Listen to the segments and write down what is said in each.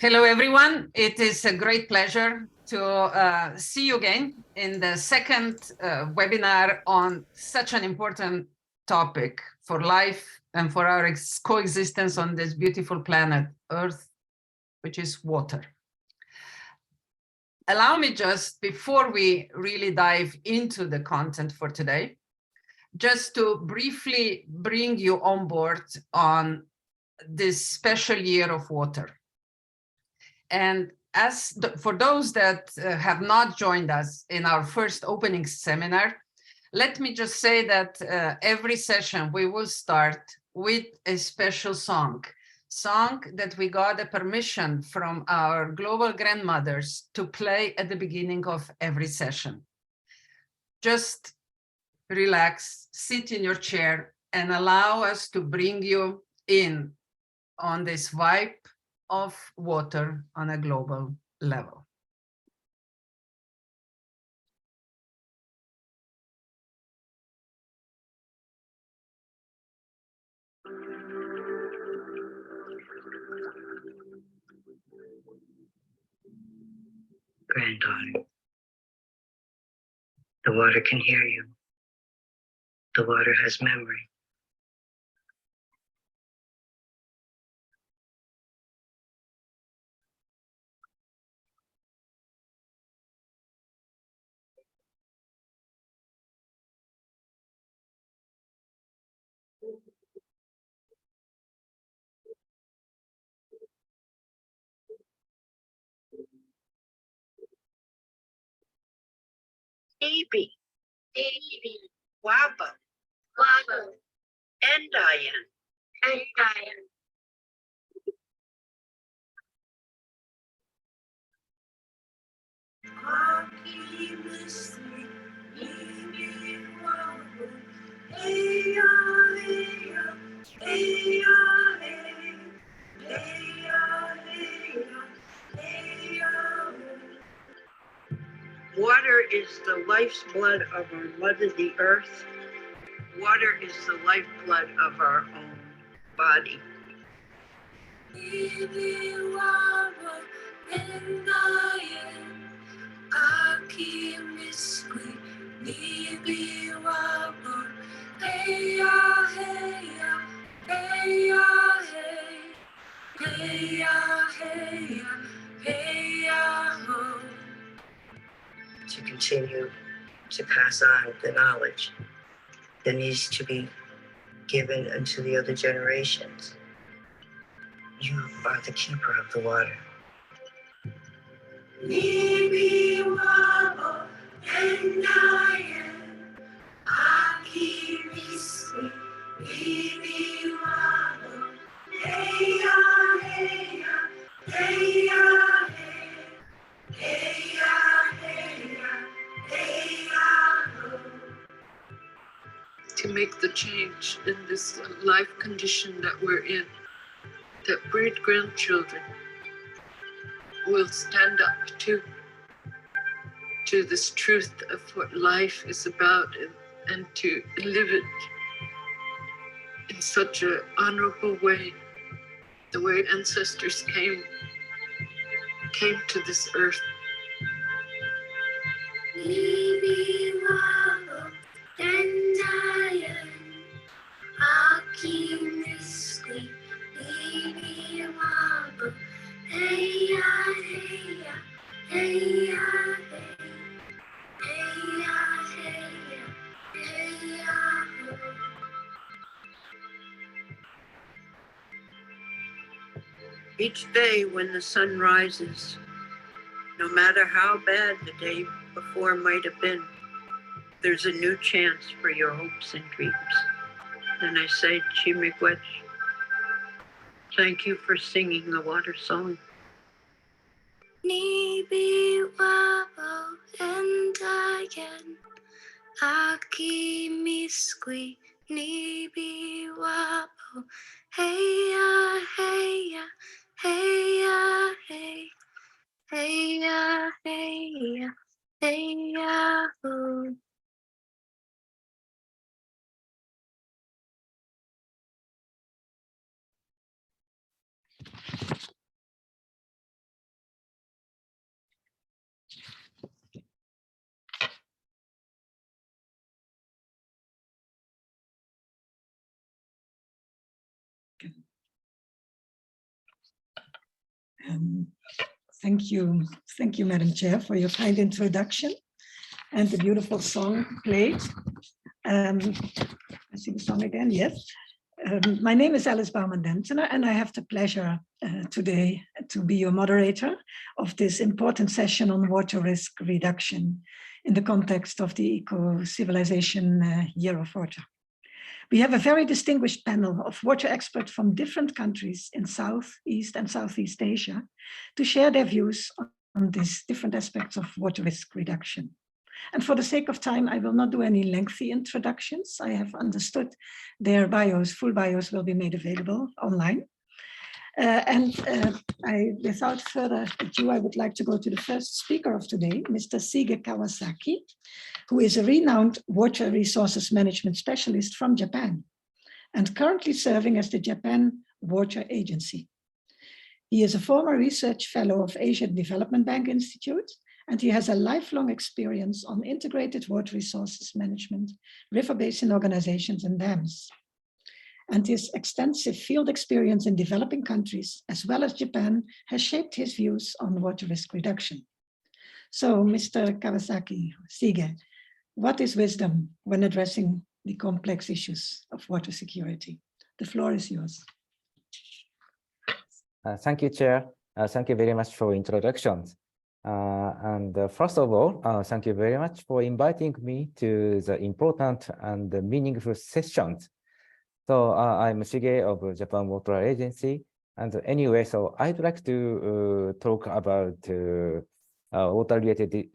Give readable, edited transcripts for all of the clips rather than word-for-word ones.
Hello, everyone. It is a great pleasure to see you again in the second webinar on such an important topic for life and for our coexistence on this beautiful planet, Earth, which is water. Allow me just, before we really dive into the content for today, just to briefly bring you on board on this special year of water. And for those that have not joined us in our first opening seminar, let me just say that every session we will start with a special song that we got a permission from our global grandmothers to play at the beginning of every session. Just relax, sit in your chair, and allow us to bring you in on this vibe of water on a global level. Granddaughter, the water can hear you. The water has memory. Baby, Wabba, and Diane. Water is the life's blood of our mother, the earth. Water is the lifeblood of our own body. To continue to pass on the knowledge that needs to be given unto the other generations. You are the keeper of the water. To make the change in this life condition that we're in, that great-grandchildren will stand up to this truth of what life is about and to live it in such an honorable way, the way ancestors came to this earth. Each day when the sun rises, no matter how bad the day before might have been, there's a new chance for your hopes and dreams. And I say, 𝐓𝐚𝐿𝐼𝐻, thank you for singing the water song. Thank you. Thank you, Madam Chair, for your kind introduction and the beautiful song played. I sing the song again, yes. My name is Alice Bouwman-Dentner, and I have the pleasure today to be your moderator of this important session on water risk reduction in the context of the Eco-Civilization Year of Water. We have a very distinguished panel of water experts from different countries in Southeast and Southeast Asia to share their views on these different aspects of water risk reduction. And for the sake of time, I will not do any lengthy introductions. I have understood their bios, full bios will be made available online. Without further ado, I would like to go to the first speaker of today, Mr. 𝐓𝐚𝐻 Kawasaki, who is a renowned water resources management specialist from Japan and currently serving as the Japan Water Agency. He is a former research fellow of Asian Development Bank Institute, and he has a lifelong experience on integrated water resources management, river basin organizations, and dams. And his extensive field experience in developing countries, as well as Japan, has shaped his views on water risk reduction. So, Mr. Kawasaki, 𝐓𝐚𝐻, what is wisdom when addressing the complex issues of water security? The floor is yours. Thank you, Chair. Thank you very much for introductions. First of all, thank you very much for inviting me to the important and meaningful sessions. So I'm 𝐓𝐚𝐻 of Japan Water Agency. And anyway, so I'd like to talk about water-related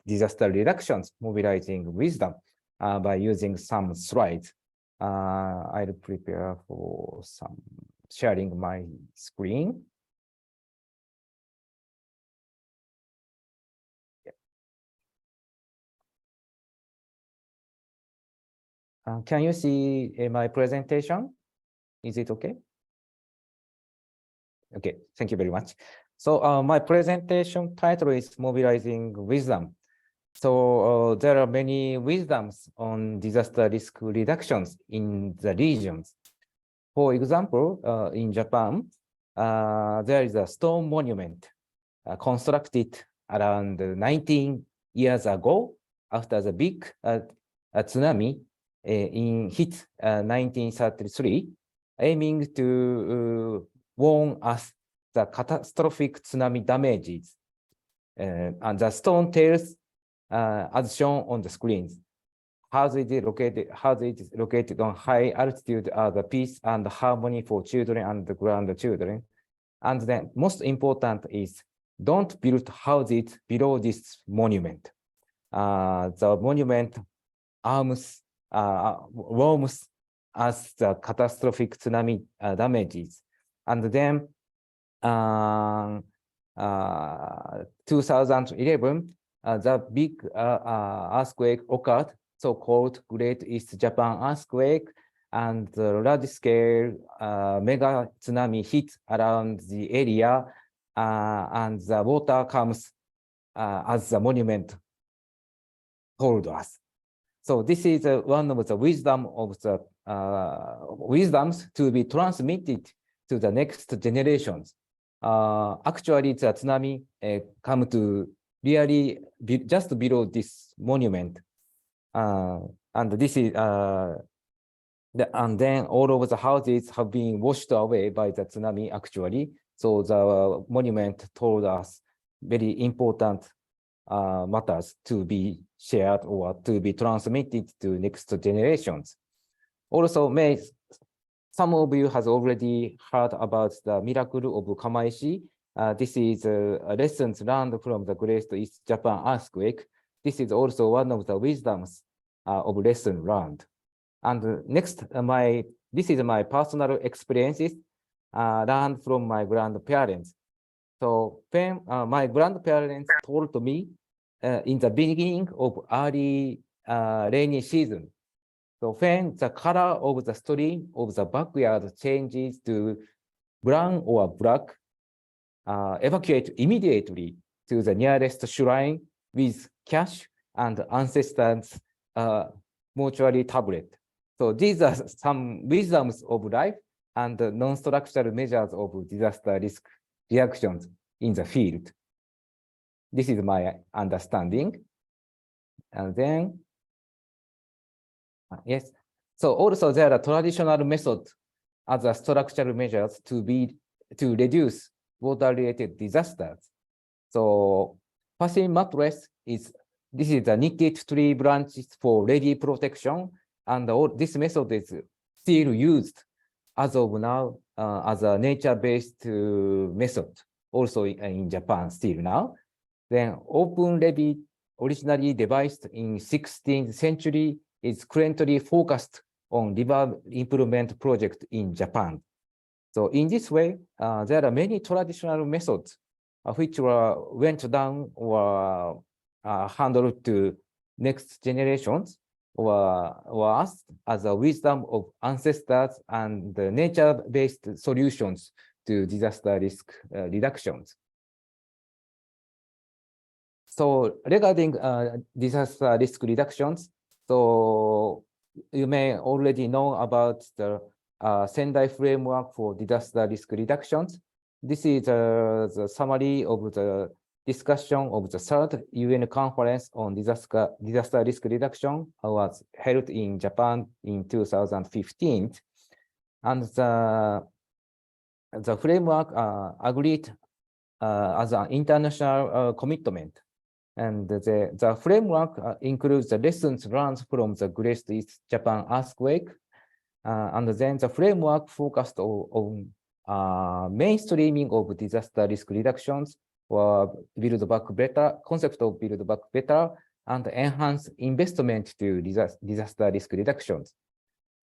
disaster reductions, mobilizing wisdom by using some slides. I'll prepare for some sharing my screen. Can you see my presentation? Is it okay? Okay, thank you very much. So my presentation title is Mobilizing Wisdom. So there are many wisdoms on disaster risk reductions in the regions. For example, in Japan, there is a stone monument constructed around 19 years ago after the big tsunami hit 1933, aiming to warn us the catastrophic tsunami damages. And the stone tells, as shown on the screens, how it is located on high altitude are the peace and harmony for children and the grandchildren. And then most important is don't build houses below this monument. The monument warns us the catastrophic tsunami damages. And then 2011, the big earthquake occurred, so-called Great East Japan earthquake, and the large-scale mega tsunami hit around the area, and the water comes as the monument told us. So this is one of the wisdoms to be transmitted to the next generations. Actually, the tsunami come to really just below this monument, and this is and then all of the houses have been washed away by the tsunami. Actually, so the monument told us very important matters to be shared or to be transmitted to next generations. Also, some of you has already heard about the miracle of Kamaishi. This is lessons learned from the Great East Japan earthquake. This is also one of the wisdoms of lesson learned. And next, this is my personal experiences learned from my grandparents. So when my grandparents told me in the beginning of early rainy season, so when the color of the stream of the backyard changes to brown or black, evacuate immediately to the nearest shrine with cash and ancestors' mortuary tablet. So these are some wisdoms of life and non-structural measures of disaster risk reactions in the field. This is my understanding. And then, yes. So also there are traditional methods as a structural measures to reduce water-related disasters. So basin mattress this is a knitted tree branches for levee protection, and this method is still used as of now as a nature-based method, also in Japan still now. Then open levee, originally devised in 16th century, is currently focused on river improvement project in Japan. So in this way, there are many traditional methods which went down or handled to next generations or asked as a wisdom of ancestors and nature-based solutions to disaster risk reductions. So regarding disaster risk reductions, so you may already know about the Sendai framework for disaster risk reductions. This is the summary of the discussion of the third UN conference on disaster risk reduction was held in Japan in 2015. And the framework agreed as an international commitment. And the framework includes the lessons learned from the Great East Japan earthquake. And then the framework focused on mainstreaming of disaster risk reductions, or build back better, concept of build back better, and enhance investment to disaster risk reductions.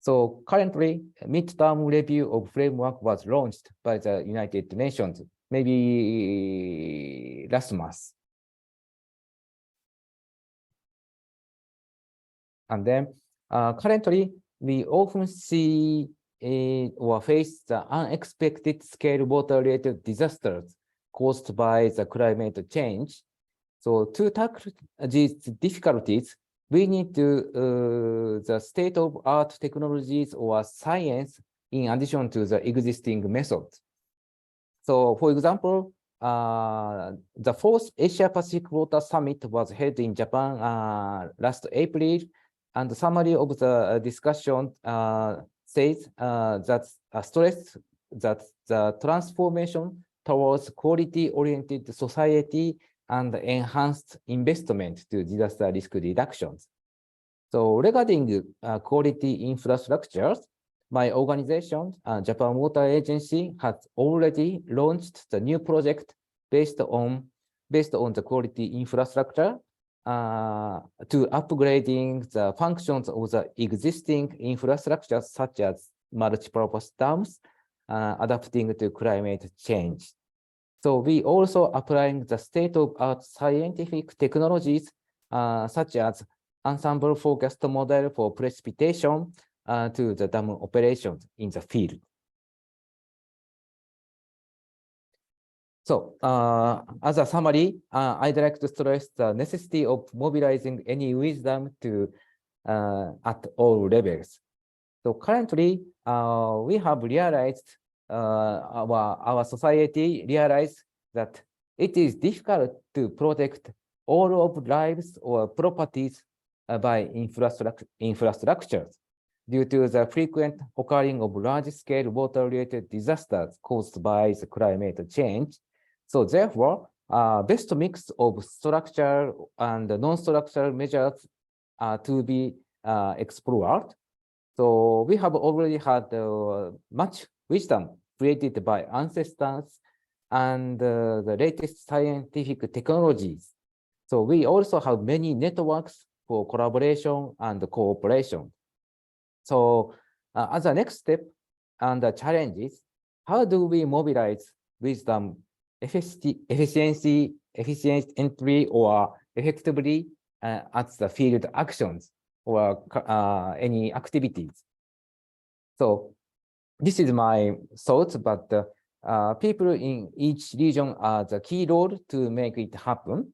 So currently, midterm review of framework was launched by the United Nations, maybe last month. And then currently, we often see or face the unexpected scale water-related disasters caused by the climate change. So to tackle these difficulties, we need to the state-of-art technologies or science in addition to the existing methods. So for example, the fourth Asia Pacific Water Summit was held in Japan last April, and the summary of the discussion says that stress that the transformation towards quality-oriented society and enhanced investment to disaster risk reductions. So regarding quality infrastructures, my organization, Japan Water Agency, has already launched the new project based on the quality infrastructure to upgrading the functions of the existing infrastructure, such as multipurpose dams, adapting to climate change. So we also applying the state-of-art scientific technologies, such as ensemble forecast model for precipitation to the dam operations in the field. So as a summary, I'd like to stress the necessity of mobilizing any wisdom to at all levels. So currently, we have realized, our society realized that it is difficult to protect all of lives or properties by infrastructures due to the frequent occurring of large-scale water-related disasters caused by the climate change. So therefore, best mix of structural and non-structural measures to be explored. So we have already had much wisdom created by ancestors and the latest scientific technologies. So we also have many networks for collaboration and cooperation. So as a next step and the challenges, how do we mobilize wisdom efficiently or effectively at the field actions or any activities? So this is my thoughts, but people in each region are the key role to make it happen.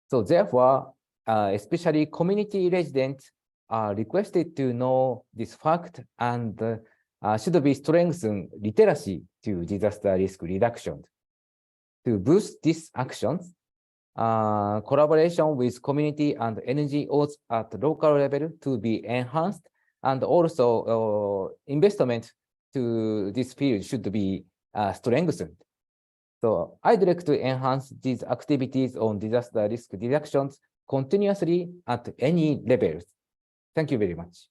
So therefore, especially community residents are requested to know this fact and should be strengthen literacy to disaster risk reduction. To boost these actions, collaboration with community and NGOs at local level to be enhanced, and also investment to this field should be strengthened. So I'd like to enhance these activities on disaster risk reductions continuously at any levels. Thank you very much.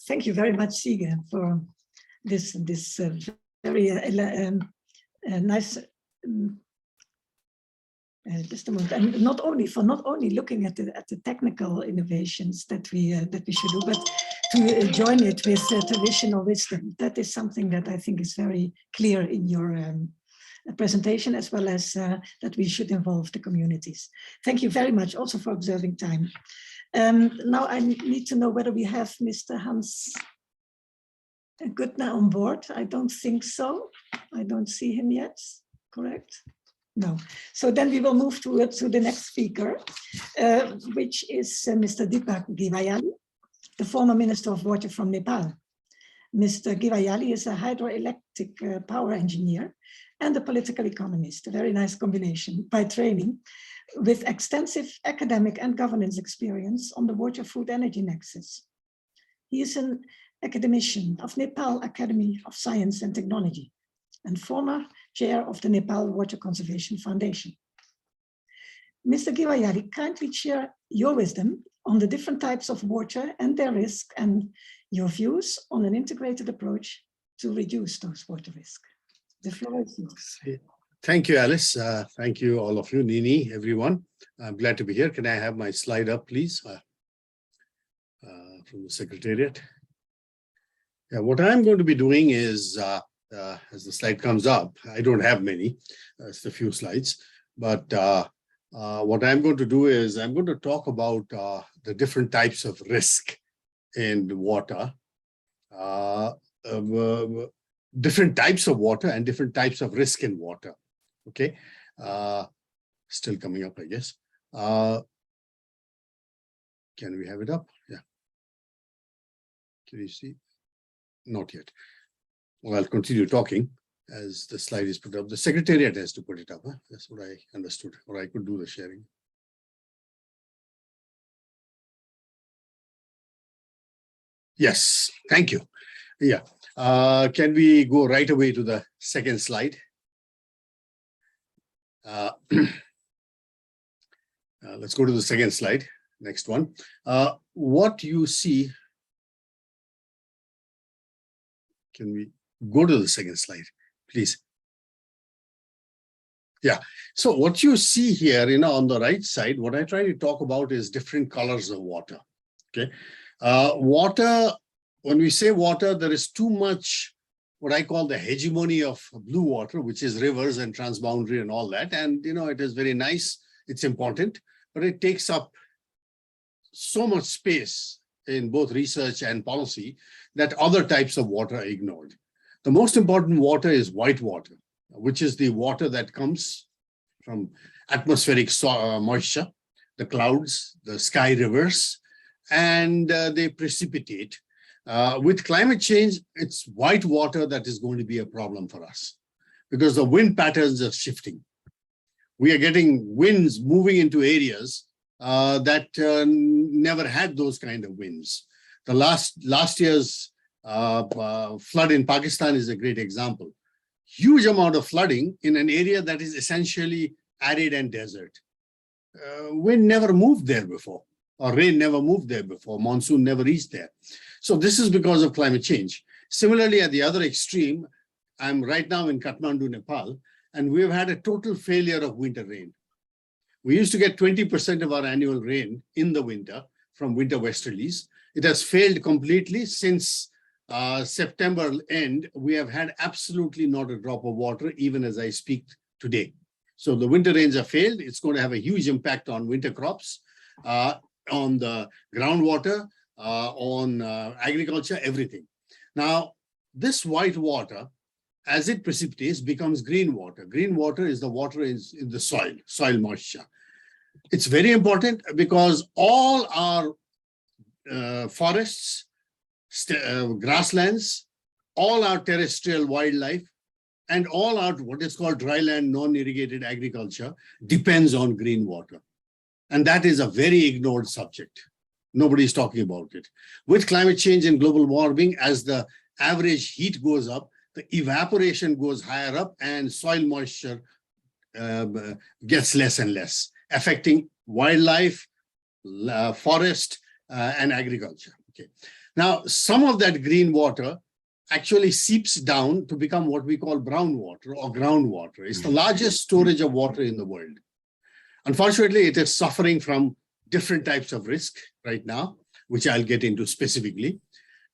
Thank you very much, Sige, for this very nice testimony, and not only looking at the technical innovations that we should do, but to join it with traditional wisdom. That is something that I think is very clear in your presentation, as well as that we should involve the communities. Thank you very much also for observing time. Now I need to know whether we have Mr. Hans Goodner on board. I don't think so. I don't see him yet, correct? No. So then we will move to the next speaker, which is Mr. Deepak Givayali, the former Minister of Water from Nepal. Mr. Givayali is a hydroelectric power engineer and a political economist, a very nice combination by training, with extensive academic and governance experience on the water food energy nexus. He is an academician of Nepal Academy of Science and Technology and former chair of the Nepal Water Conservation Foundation. Mr. Givayali, kindly share your wisdom on the different types of water and their risk, and your views on an integrated approach to reduce those water risks. The floor is yours. Thank you, Alice. Thank you, all of you, Nini, everyone. I'm glad to be here. Can I have my slide up, please, from the secretariat? Yeah, what I'm going to be doing is, as the slide comes up, I don't have many, it's a few slides, but what I'm going to do is I'm going to talk about the different types of risk in water, different types of water and different types of risk in water. Okay, still coming up, I guess. Can we have it up? Yeah. Can you see? Not yet. Well, I'll continue talking as the slide is put up. The secretariat has to put it up. Huh? That's what I understood, or I could do the sharing. Yes, thank you. Yeah. Can we go right away to the second slide? Let's go to the second slide. Next one. What you see. Can we go to the second slide, please? Yeah. So what you see here, on the right side, what I try to talk about is different colors of water. Okay. Water, when we say water, there is too much what I call the hegemony of blue water, which is rivers and transboundary and all that. And, it is very nice. It's important, but it takes up so much space in both research and policy that other types of water are ignored. The most important water is white water, which is the water that comes from atmospheric moisture, the clouds, the sky rivers, and they precipitate. With climate change, it's white water that is going to be a problem for us because the wind patterns are shifting. We are getting winds moving into areas that never had those kind of winds. The last year's flood in Pakistan is a great example. Huge amount of flooding in an area that is essentially arid and desert. Wind never moved there before, or rain never moved there before, monsoon never reached there. So this is because of climate change. Similarly, at the other extreme, I'm right now in Kathmandu, Nepal, and we've had a total failure of winter rain. We used to get 20% of our annual rain in the winter from winter westerlies. It has failed completely since September end. We have had absolutely not a drop of water, even as I speak today. So the winter rains have failed. It's going to have a huge impact on winter crops, on the groundwater, on agriculture, everything. Now, this white water, as it precipitates, becomes green water. Green water is the water in the soil moisture. It's very important because all our forests, grasslands, all our terrestrial wildlife, and all our what is called dryland non-irrigated agriculture depends on green water. And that is a very ignored subject. Nobody's talking about it. With climate change and global warming, as the average heat goes up, the evaporation goes higher up and soil moisture gets less and less, affecting wildlife, forest, and agriculture. Okay. Now, some of that green water actually seeps down to become what we call brown water or groundwater. It's the largest storage of water in the world. Unfortunately, it is suffering from different types of risk right now, which I'll get into specifically.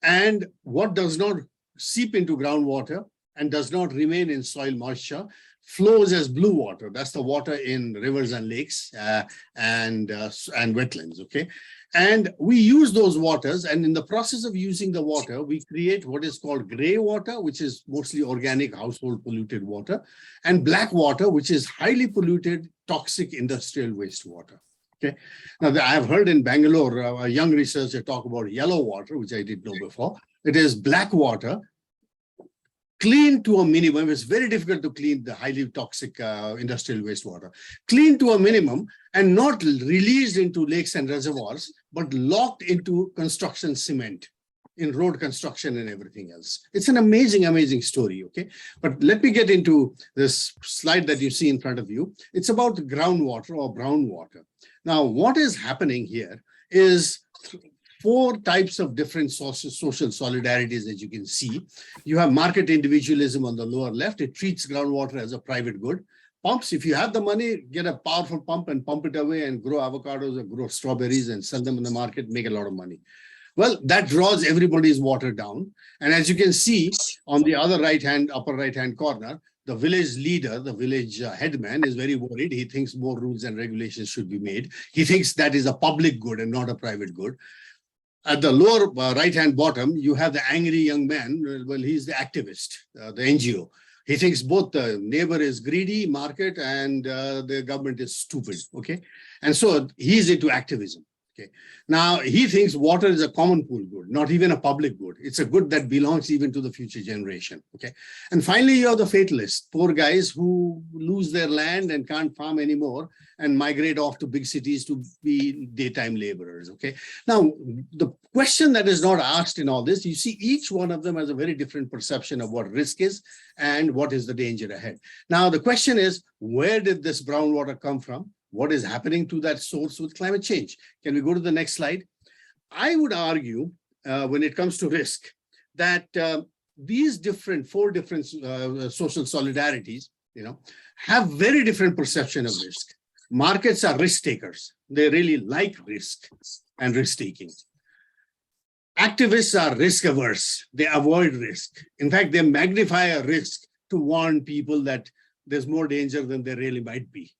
And what does not seep into groundwater and does not remain in soil moisture flows as blue water. That's the water in rivers and lakes and wetlands, okay? And we use those waters, and in the process of using the water, we create what is called gray water, which is mostly organic household polluted water, and black water, which is highly polluted, toxic industrial wastewater. Okay. Now, I have heard in Bangalore, a young researcher talk about yellow water, which I didn't know before. It is black water, clean to a minimum. It's very difficult to clean the highly toxic industrial wastewater. Clean to a minimum and not released into lakes and reservoirs, but locked into construction cement in road construction and everything else. It's an amazing, amazing story, okay? But let me get into this slide that you see in front of you. It's about groundwater or brown water. Now, what is happening here is 4 types of different social solidarities that you can see. You have market individualism on the lower left. It treats groundwater as a private good. Pumps, if you have the money, get a powerful pump and pump it away and grow avocados or grow strawberries and sell them in the market, make a lot of money. Well, that draws everybody's water down. And as you can see on the other upper right-hand corner, the village leader, the village headman is very worried. He thinks more rules and regulations should be made. He thinks that is a public good and not a private good. At the lower right-hand bottom, you have the angry young man. Well, he's the activist, the NGO. He thinks both the neighbor is greedy, market, and the government is stupid, okay? And so he's into activism, okay? Now, he thinks water is a common pool good, not even a public good. It's a good that belongs even to the future generation, okay? And finally, you have the fatalists, poor guys who lose their land and can't farm anymore and migrate off to big cities to be daytime laborers, okay? Now, the question that is not asked in all this, you see each one of them has a very different perception of what risk is and what is the danger ahead. Now, the question is, where did this brown water come from? What is happening to that source with climate change? Can we go to the next slide? I would argue, when it comes to risk, that these 4 different social solidarities, have very different perception of risk. Markets are risk takers. They really like risk and risk taking. Activists are risk averse. They avoid risk. In fact, they magnify a risk to warn people that there's more danger than there really might be,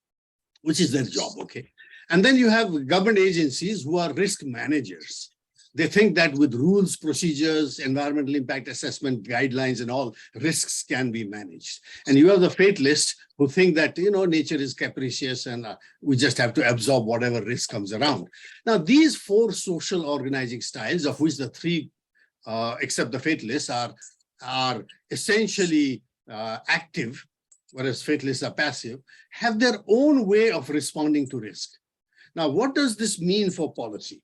which is their job, okay? And then you have government agencies who are risk managers. They think that with rules, procedures, environmental impact assessment, guidelines, and all, risks can be managed. And you have the fatalists who think that, nature is capricious and we just have to absorb whatever risk comes around. Now, these 4 social organizing styles, of which the 3, except the fatalists, are essentially active, whereas fatalists are passive, have their own way of responding to risk. Now, what does this mean for policy?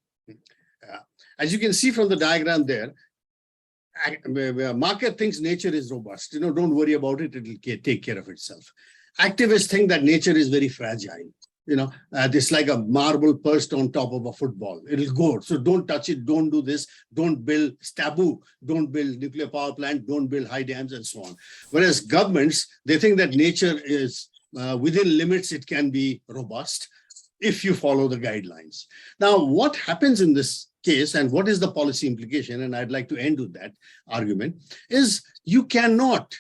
As you can see from the diagram there, market thinks nature is robust. Don't worry about it, it'll take care of itself. Activists think that nature is very fragile. It's like a marble perched on top of a football. It'll go. So don't touch it. Don't do this. Don't build. It's taboo. Don't build nuclear power plant. Don't build high dams and so on. Whereas governments, they think that nature is within limits. It can be robust if you follow the guidelines. Now, what happens in this case and what is the policy implication, and I'd like to end with that argument, is you cannot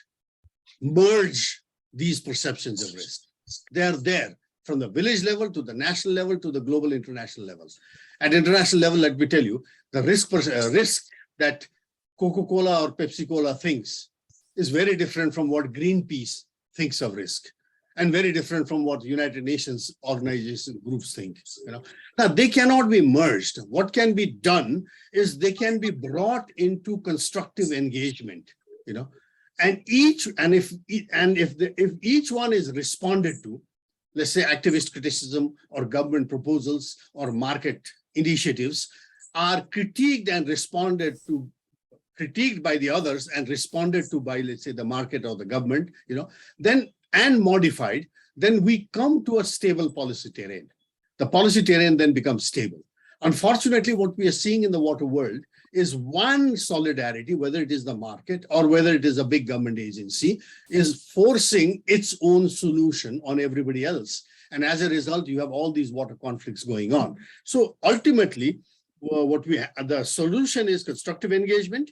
merge these perceptions of risk. They're there from the village level to the national level to the global international levels. At international level, let me tell you, the risk that Coca-Cola or Pepsi-Cola thinks is very different from what Greenpeace thinks of risk. and very different from what United Nations organization groups think. Now they cannot be merged. What can be done is they can be brought into constructive engagement. And if each one is responded to, let's say activist criticism or government proposals or market initiatives are critiqued and critiqued by the others and responded to by, let's say, the market or the government, then and modified, then we come to a stable policy terrain. The policy terrain then becomes stable. Unfortunately, what we are seeing in the water world is one solidarity, whether it is the market or whether it is a big government agency, is forcing its own solution on everybody else. And as a result, you have all these water conflicts going on. So ultimately, the solution is constructive engagement,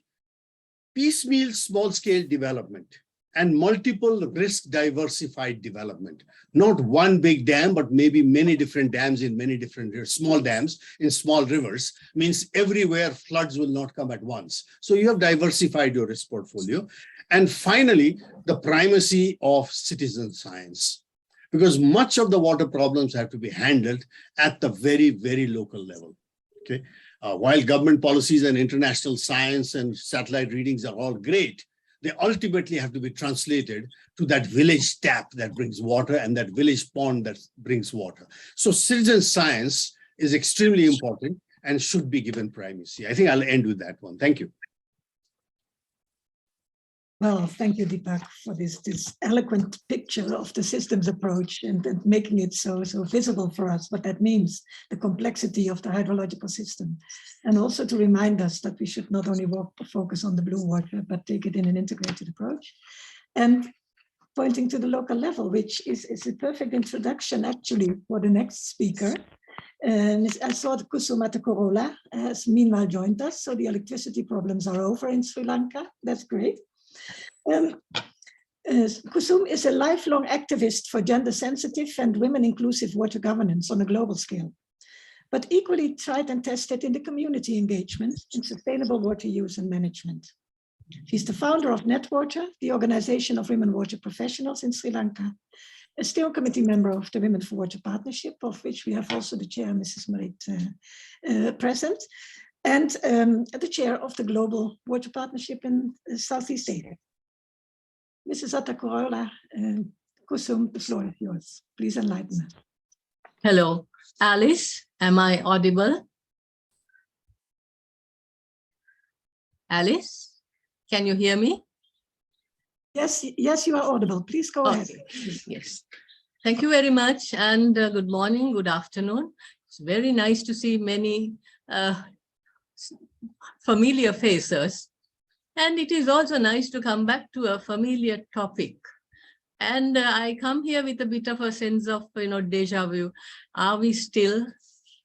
piecemeal small-scale development, and multiple risk diversified development. Not one big dam, but maybe many different dams in many different small dams in small rivers, means everywhere floods will not come at once. So you have diversified your risk portfolio. And finally, the primacy of citizen science, because much of the water problems have to be handled at the very, very local level. Okay. While government policies and international science and satellite readings are all great, they ultimately have to be translated to that village tap that brings water and that village pond that brings water. So citizen science is extremely important and should be given primacy. I think I'll end with that one. Thank you. Well, thank you, Deepak, for this eloquent picture of the systems approach and making it so visible for us, what that means, the complexity of the hydrological system. And also to remind us that we should not only focus on the blue water, but take it in an integrated approach. And pointing to the local level, which is a perfect introduction actually for the next speaker. I saw that 𝐓𝐚𝐝𝐻 has meanwhile joined us, so the electricity problems are over in Sri Lanka. That's great. 𝐓𝐚𝐝 is a lifelong activist for gender-sensitive and women-inclusive water governance on a global scale, but equally tried and tested in the community engagement in sustainable water use and management. She's the founder of NetWater, the Organization of Women Water Professionals in Sri Lanka, a steering committee member of the Women for Water Partnership, of which we have also the chair, Mrs. Marit, present, and the chair of the Global Water Partnership in Southeast Asia. Mrs. Attakurala, 𝐓𝐚𝐝, the floor is yours. Please enlighten us. Hello, Alice, am I audible? Alice, can you hear me? Yes, you are audible. Please go ahead. Yes, thank you very much, and good morning, good afternoon. It's very nice to see many familiar faces. And it is also nice to come back to a familiar topic. And I come here with a bit of a sense of, deja vu. Are we still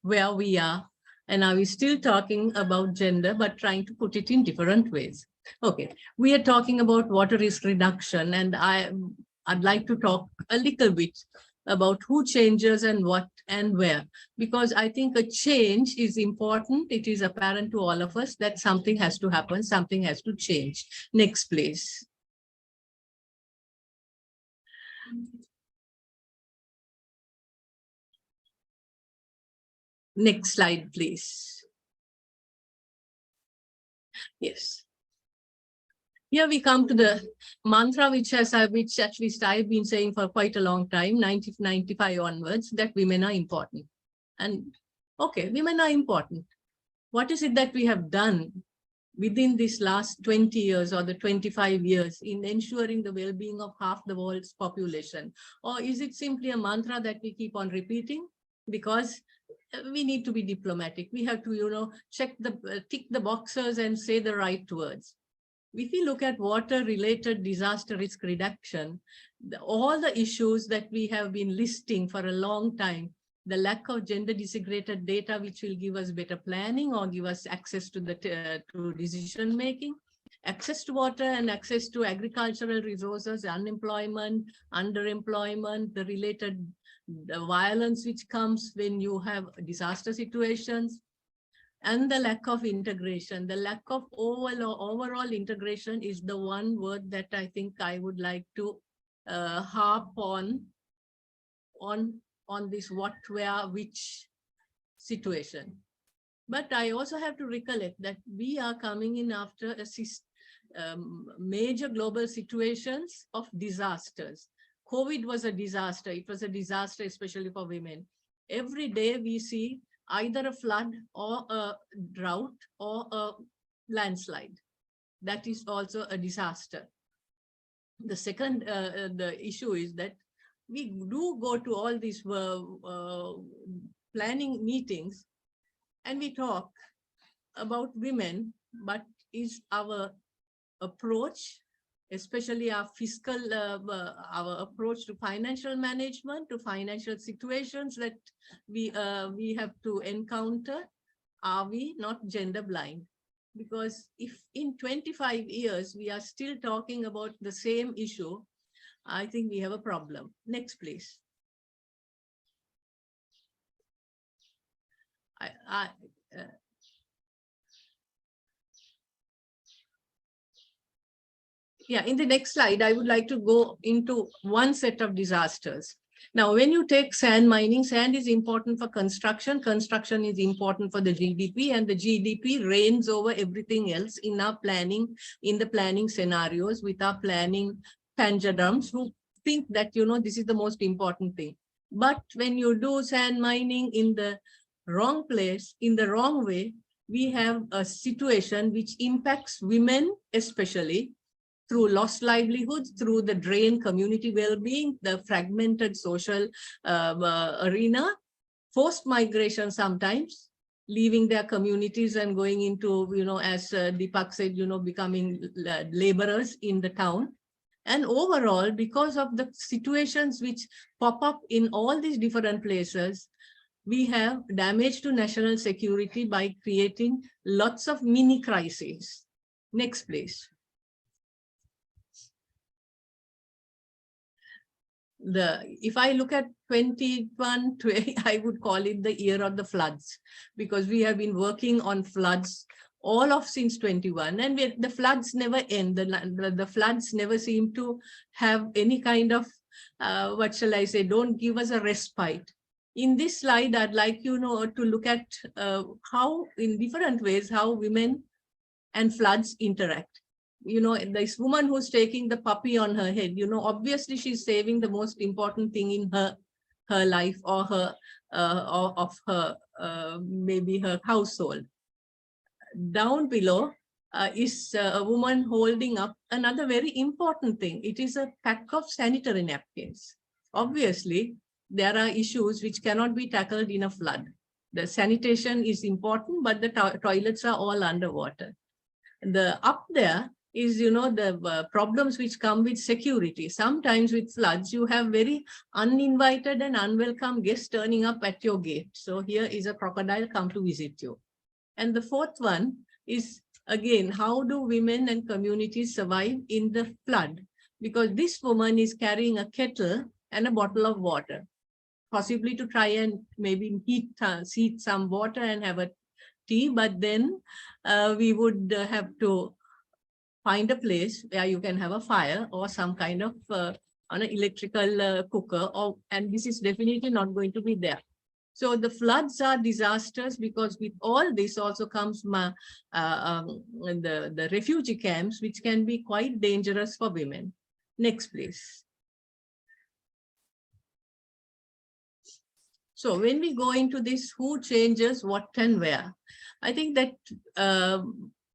where we are? And are we still talking about gender, but trying to put it in different ways? Okay, we are talking about water risk reduction, and I'd like to talk a little bit about who changes and what and where, because I think a change is important. It is apparent to all of us that something has to happen, something has to change. Next, please. Next slide, please. Yes. Here we come to the mantra, which actually I've been saying for quite a long time, 1995 onwards, that women are important. And okay, women are important. What is it that we have done within this last 20 years or the 25 years in ensuring the well-being of half the world's population? Or is it simply a mantra that we keep on repeating? Because we need to be diplomatic. We have to, tick the boxes and say the right words. If we look at water-related disaster risk reduction, all the issues that we have been listing for a long time, the lack of gender-disaggregated data, which will give us better planning or give us access to to decision-making, access to water and access to agricultural resources, unemployment, underemployment, the related violence which comes when you have disaster situations, and the lack of integration. The lack of overall integration is the one word that I think I would like to harp on on this what, where, which situation. But I also have to recollect that we are coming in after a major global situations of disasters. COVID was a disaster. It was a disaster, especially for women. Every day we see either a flood or a drought or a landslide. That is also a disaster. The second the issue is that we do go to all these planning meetings and we talk about women, but is our approach, especially our fiscal, our approach to financial management, to financial situations that we have to encounter, are we not gender blind? Because if in 25 years we are still talking about the same issue, I think we have a problem. Next, please. Yeah, in the next slide, I would like to go into one set of disasters. Now, when you take sand mining, sand is important for construction. Construction is important for the GDP, and the GDP reigns over everything else in our planning, in the planning scenarios with our planning panjadams who think that, you know, this is the most important thing. But when you do sand mining in the wrong place, in the wrong way, we have a situation which impacts women, especially through lost livelihoods, through the drained community well-being, the fragmented social arena, forced migration sometimes, leaving their communities and going into, you know, as Deepak said, you know, becoming laborers in the town. And overall, because of the situations which pop up in all these different places, we have damage to national security by creating lots of mini crises. Next, please. If I look at 21, I would call it the year of the floods, because we have been working on floods all of since 21, and the floods never end. The floods never seem to have any kind of, what shall I say, don't give us a respite. In this slide, I'd like you know to look at how, in different ways, how women and floods interact. You know, this woman who's taking the puppy on her head, you know, obviously she's saving the most important thing in her life, or her or of her maybe her household. Down below is a woman holding up another very important thing. It is a pack of sanitary napkins. Obviously, there are issues which cannot be tackled in a flood. The sanitation is important, but the toilets are all underwater. Up there is, you know, the problems which come with security. Sometimes with floods, you have very uninvited and unwelcome guests turning up at your gate. So here is a crocodile come to visit you. And the fourth one is, again, how do women and communities survive in the flood? Because this woman is carrying a kettle and a bottle of water, possibly to try and maybe heat some water and have a tea, but then we would have to find a place where you can have a fire or some kind of on an electrical cooker, and this is definitely not going to be there. So the floods are disasters, because with all this also comes the refugee camps, which can be quite dangerous for women. Next, please. So when we go into this, who changes what and where, I think that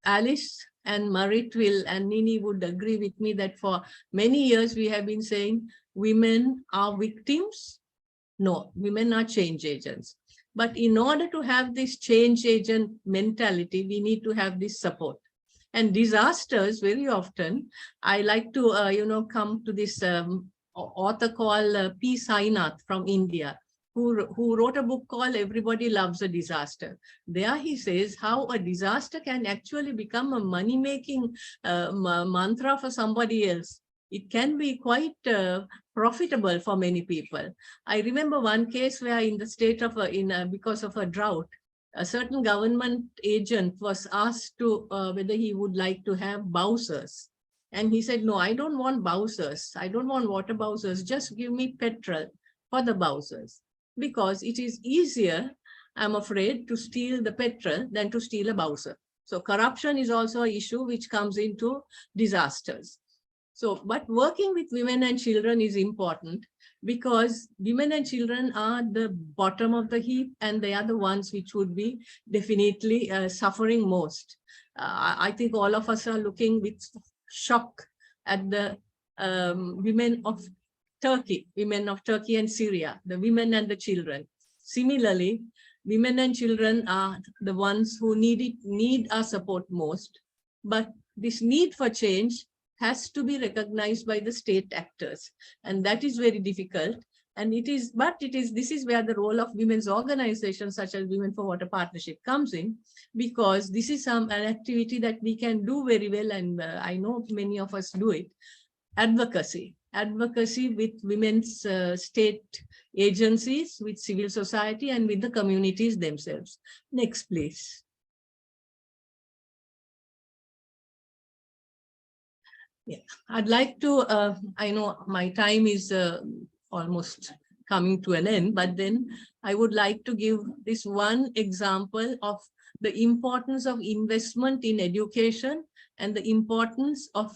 Alice and Marit and Nini would agree with me that for many years we have been saying women are victims. No, women are change agents. But in order to have this change agent mentality, we need to have this support. And disasters, very often, I like to, you know, come to this author called 𝐵𝐚𝐼𝐴𝐼𝐴𝐼 from India, who wrote a book called Everybody Loves a Disaster. There he says how a disaster can actually become a money-making mantra for somebody else. It can be quite profitable for many people. I remember one case where in the state of, because of a drought, a certain government agent was asked to whether he would like to have bowsers. And he said, no, I don't want bowsers. I don't want water bowsers. Just give me petrol. for the Bowsers, because it is easier, I'm afraid, to steal the petrol than to steal a Bowser. So corruption is also an issue which comes into disasters. So, but working with women and children is important, because women and children are the bottom of the heap, and they are the ones which would be definitely suffering most. I think all of us are looking with shock at the women of Turkey and Syria, the women and the children. Similarly, women and children are the ones who need our support most. But this need for change has to be recognized by the state actors, and that is very difficult. And this is where the role of women's organizations such as Women for Water Partnership comes in, because this is an activity that we can do very well, and I know many of us do it. Advocacy with women's state agencies, with civil society, and with the communities themselves. Next, please. Yeah, I'd like to, I know my time is almost coming to an end, but then I would like to give this one example of the importance of investment in education and the importance of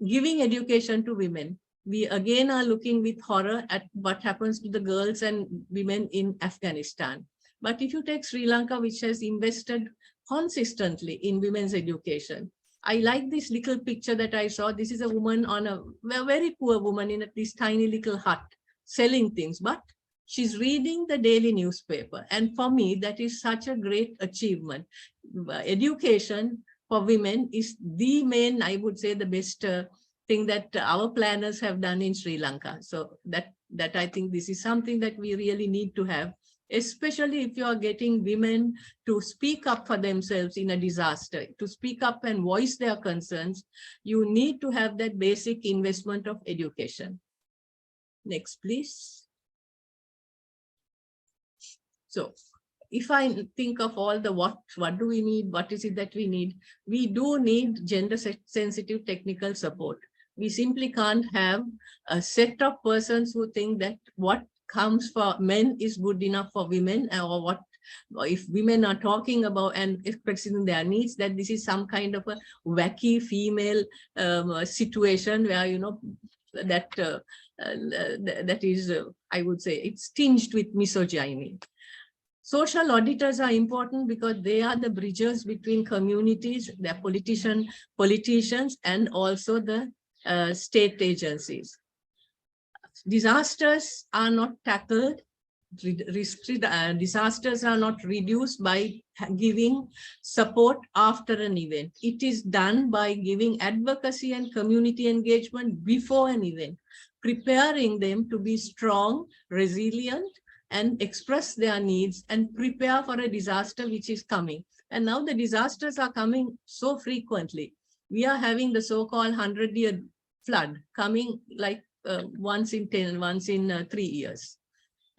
giving education to women. We again are looking with horror at what happens to the girls and women in Afghanistan. But if you take Sri Lanka, which has invested consistently in women's education, I like this little picture that I saw. This is a woman a very poor woman in this tiny little hut selling things, but she's reading the daily newspaper. And for me, that is such a great achievement. Education for women is the main, I would say, the best thing that our planners have done in Sri Lanka. So that I think this is something that we really need to have, especially if you are getting women to speak up for themselves in a disaster, to speak up and voice their concerns. You need to have that basic investment of education. Next, please. So if I think of all the what do we need, what is it that we need? We do need gender sensitive technical support. We simply can't have a set of persons who think that what comes for men is good enough for women, or what if women are talking about and expressing their needs, that this is some kind of a wacky female situation where, you know, that is, I would say, it's tinged with misogyny. Social auditors are important because they are the bridges between communities, their politicians, and also the state agencies. Disasters are not tackled, disasters are not reduced by giving support after an event. It is done by giving advocacy and community engagement before an event, preparing them to be strong, resilient, and express their needs and prepare for a disaster which is coming. And now the disasters are coming so frequently. We are having the so-called 100-year flood coming like once in 10, once in 3 years.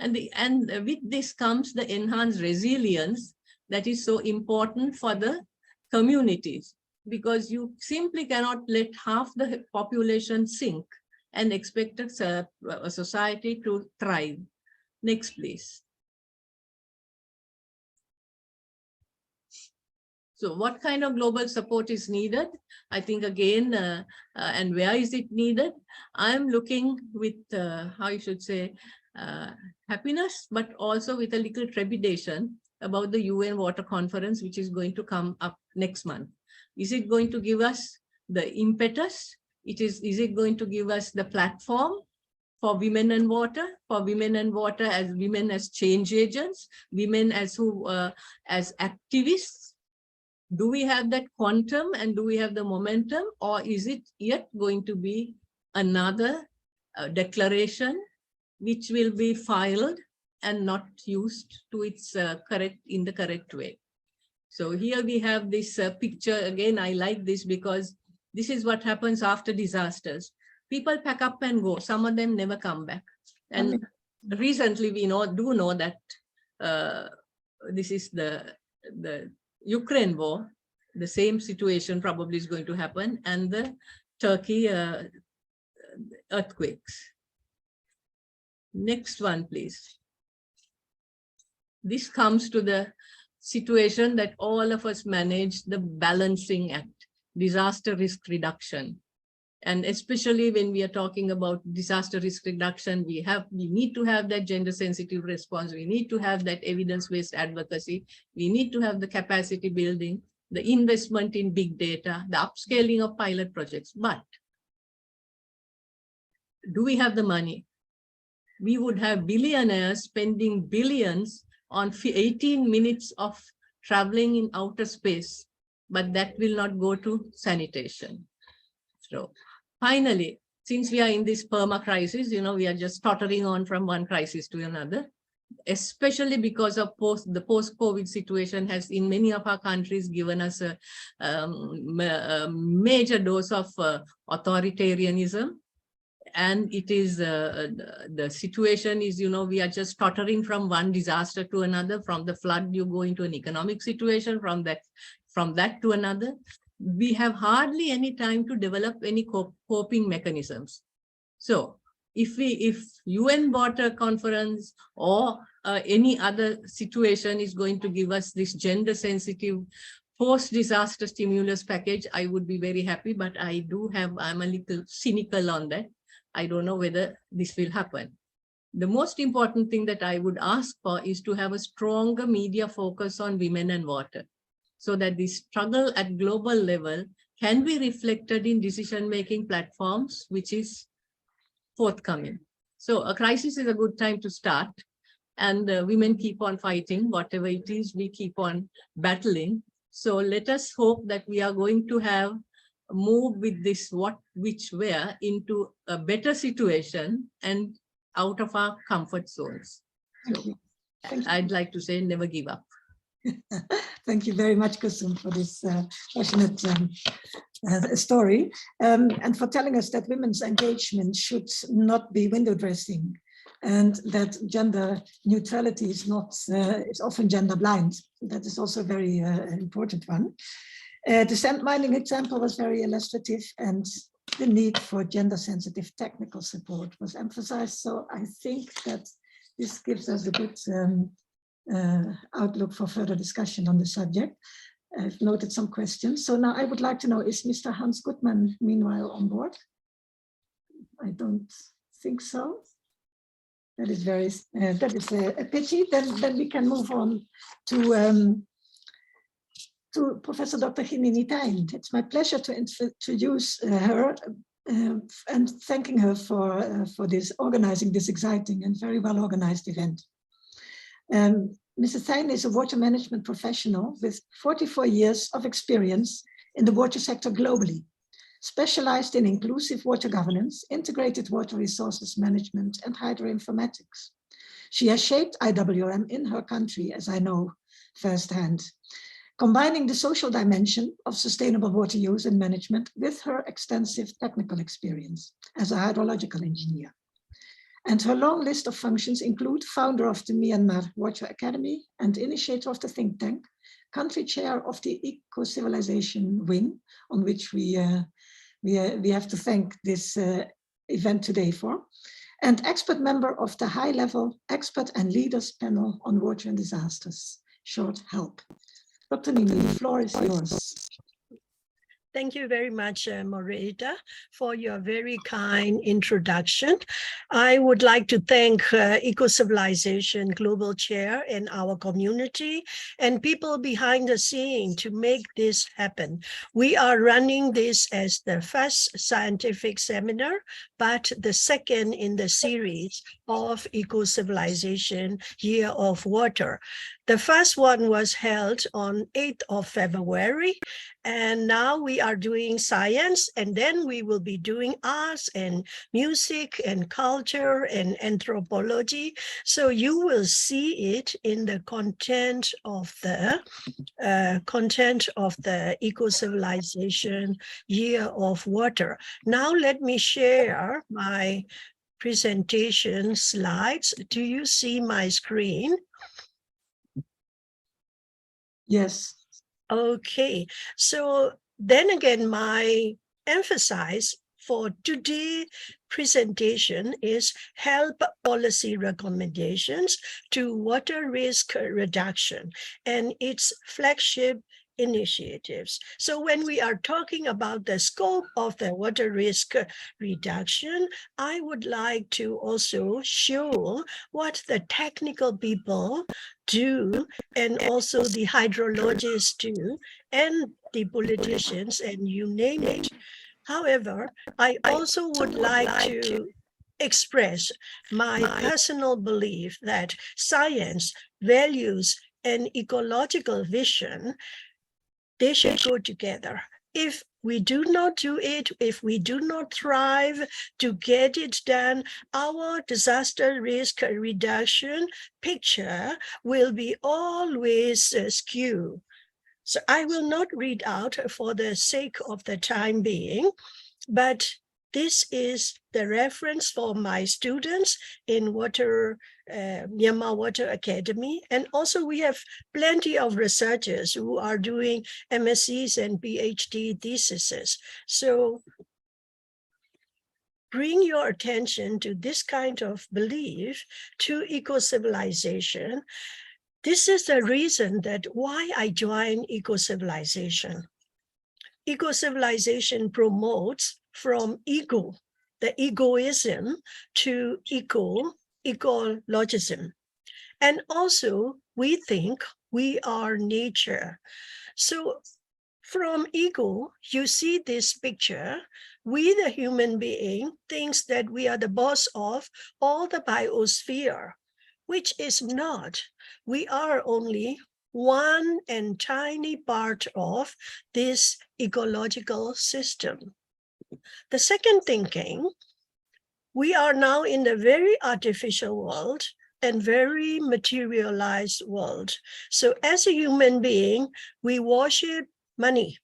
And with this comes the enhanced resilience that is so important for the communities, because you simply cannot let half the population sink and expect a society to thrive. Next, please. So what kind of global support is needed? I think again, and where is it needed? I'm looking with, how you should say, happiness, but also with a little trepidation about the UN Water Conference, which is going to come up next month. Is it going to give us the impetus? Is it going to give us the platform for women and water, as women as change agents, women as as activists? Do we have that quantum and do we have the momentum, or is it yet going to be another declaration which will be filed and not used to its in the correct way? So here we have this picture. Again, I like this because this is what happens after disasters. People pack up and go. Some of them never come back. And recently we do know that this is the Ukraine war. The same situation probably is going to happen, and the Turkey earthquakes. Next one, please. This comes to the situation that all of us manage, the balancing act, disaster risk reduction. And especially when we are talking about disaster risk reduction, we need to have that gender sensitive response. We need to have that evidence-based advocacy. We need to have the capacity building, the investment in big data, the upscaling of pilot projects. But do we have the money? We would have billionaires spending billions on 18 minutes of traveling in outer space, but that will not go to sanitation. So finally, since we are in this perma crisis, we are just tottering on from one crisis to another, especially because of the post-COVID situation has in many of our countries given us a major dose of authoritarianism. And it is, the situation is, we are just tottering from one disaster to another. From the flood, you go into an economic situation, from that to another. We have hardly any time to develop any coping mechanisms. So if UN Water Conference or any other situation is going to give us this gender sensitive post-disaster stimulus package, I would be very happy, but I'm a little cynical on that. I don't know whether this will happen. The most important thing that I would ask for is to have a stronger media focus on women and water, so that the struggle at global level can be reflected in decision-making platforms, which is forthcoming. So a crisis is a good time to start, and women keep on fighting, whatever it is, we keep on battling. So let us hope that we are going to have move with this which were into a better situation and out of our comfort zones. So I'd like to say never give up. Thank you very much, 𝐓𝐚𝐝, for this passionate story, and for telling us that women's engagement should not be window dressing, and that gender neutrality is often gender blind. That is also a very important one. The sand mining example was very illustrative, and the need for gender sensitive technical support was emphasized. So I think that this gives us a good outlook for further discussion on the subject. I've noted some questions. So now I would like to know, is Mr. Hans Gutmann meanwhile on board? I don't think so. That is a pity. Then we can move on to Professor Dr. 𝐓𝐚𝐻𝐼 𝐻𝐚𝐬𝐡𝐢𝐠. It's my pleasure to introduce her and thanking her for organizing this exciting and very well organized event. Mrs. 𝐻𝐼 is a water management professional with 44 years of experience in the water sector globally, specialized in inclusive water governance, integrated water resources management, and hydroinformatics. She has shaped IWRM in her country, as I know firsthand, combining the social dimension of sustainable water use and management with her extensive technical experience as a hydrological engineer. And her long list of functions include founder of the Myanmar Water Academy and initiator of the think tank, country chair of the Ecocivilisation wing, on which we have to thank this event today for, and expert member of the high-level expert and leaders panel on water and disasters, short HELP. Dr. Nini, the floor is yours. Thank you very much, Morita, for your very kind introduction. I would like to thank Ecocivilisation Global Chair and our community and people behind the scene to make this happen. We are running this as the first scientific seminar, but the second in the series of Ecocivilisation Year of Water. The first one was held on 8th of February, and now we are doing science, and then we will be doing arts and music and culture and anthropology. So you will see it in the content of the Ecocivilisation Year of Water. Now let me share my presentation slides. Do you see my screen? Yes. Okay, so then again, my emphasis for today's presentation is Help Policy Recommendations to Water Risk Reduction and its flagship initiatives. So when we are talking about the scope of the water risk reduction, I would like to also show what the technical people do and also the hydrologists do and the politicians and you name it. However, I also would like to express my personal belief that science, values, and ecological vision, they should go together. If we do not do it, if we do not thrive to get it done, our disaster risk reduction picture will be always skewed. So I will not read out for the sake of the time being, but this is the reference for my students in Myanmar Water Academy. And also we have plenty of researchers who are doing MSCs and PhD theses. So bring your attention to this kind of belief to eco-civilization. This is the reason that why I joined Eco-Civilization. Eco-civilization promotes from ego, the egoism, to ecologism. And also, we think we are nature. So from ego, you see this picture. We, the human being, thinks that we are the boss of all the biosphere, which is not. We are only one and tiny part of this ecological system. The second thinking, we are now in a very artificial world and very materialized world. So as a human being, we worship money.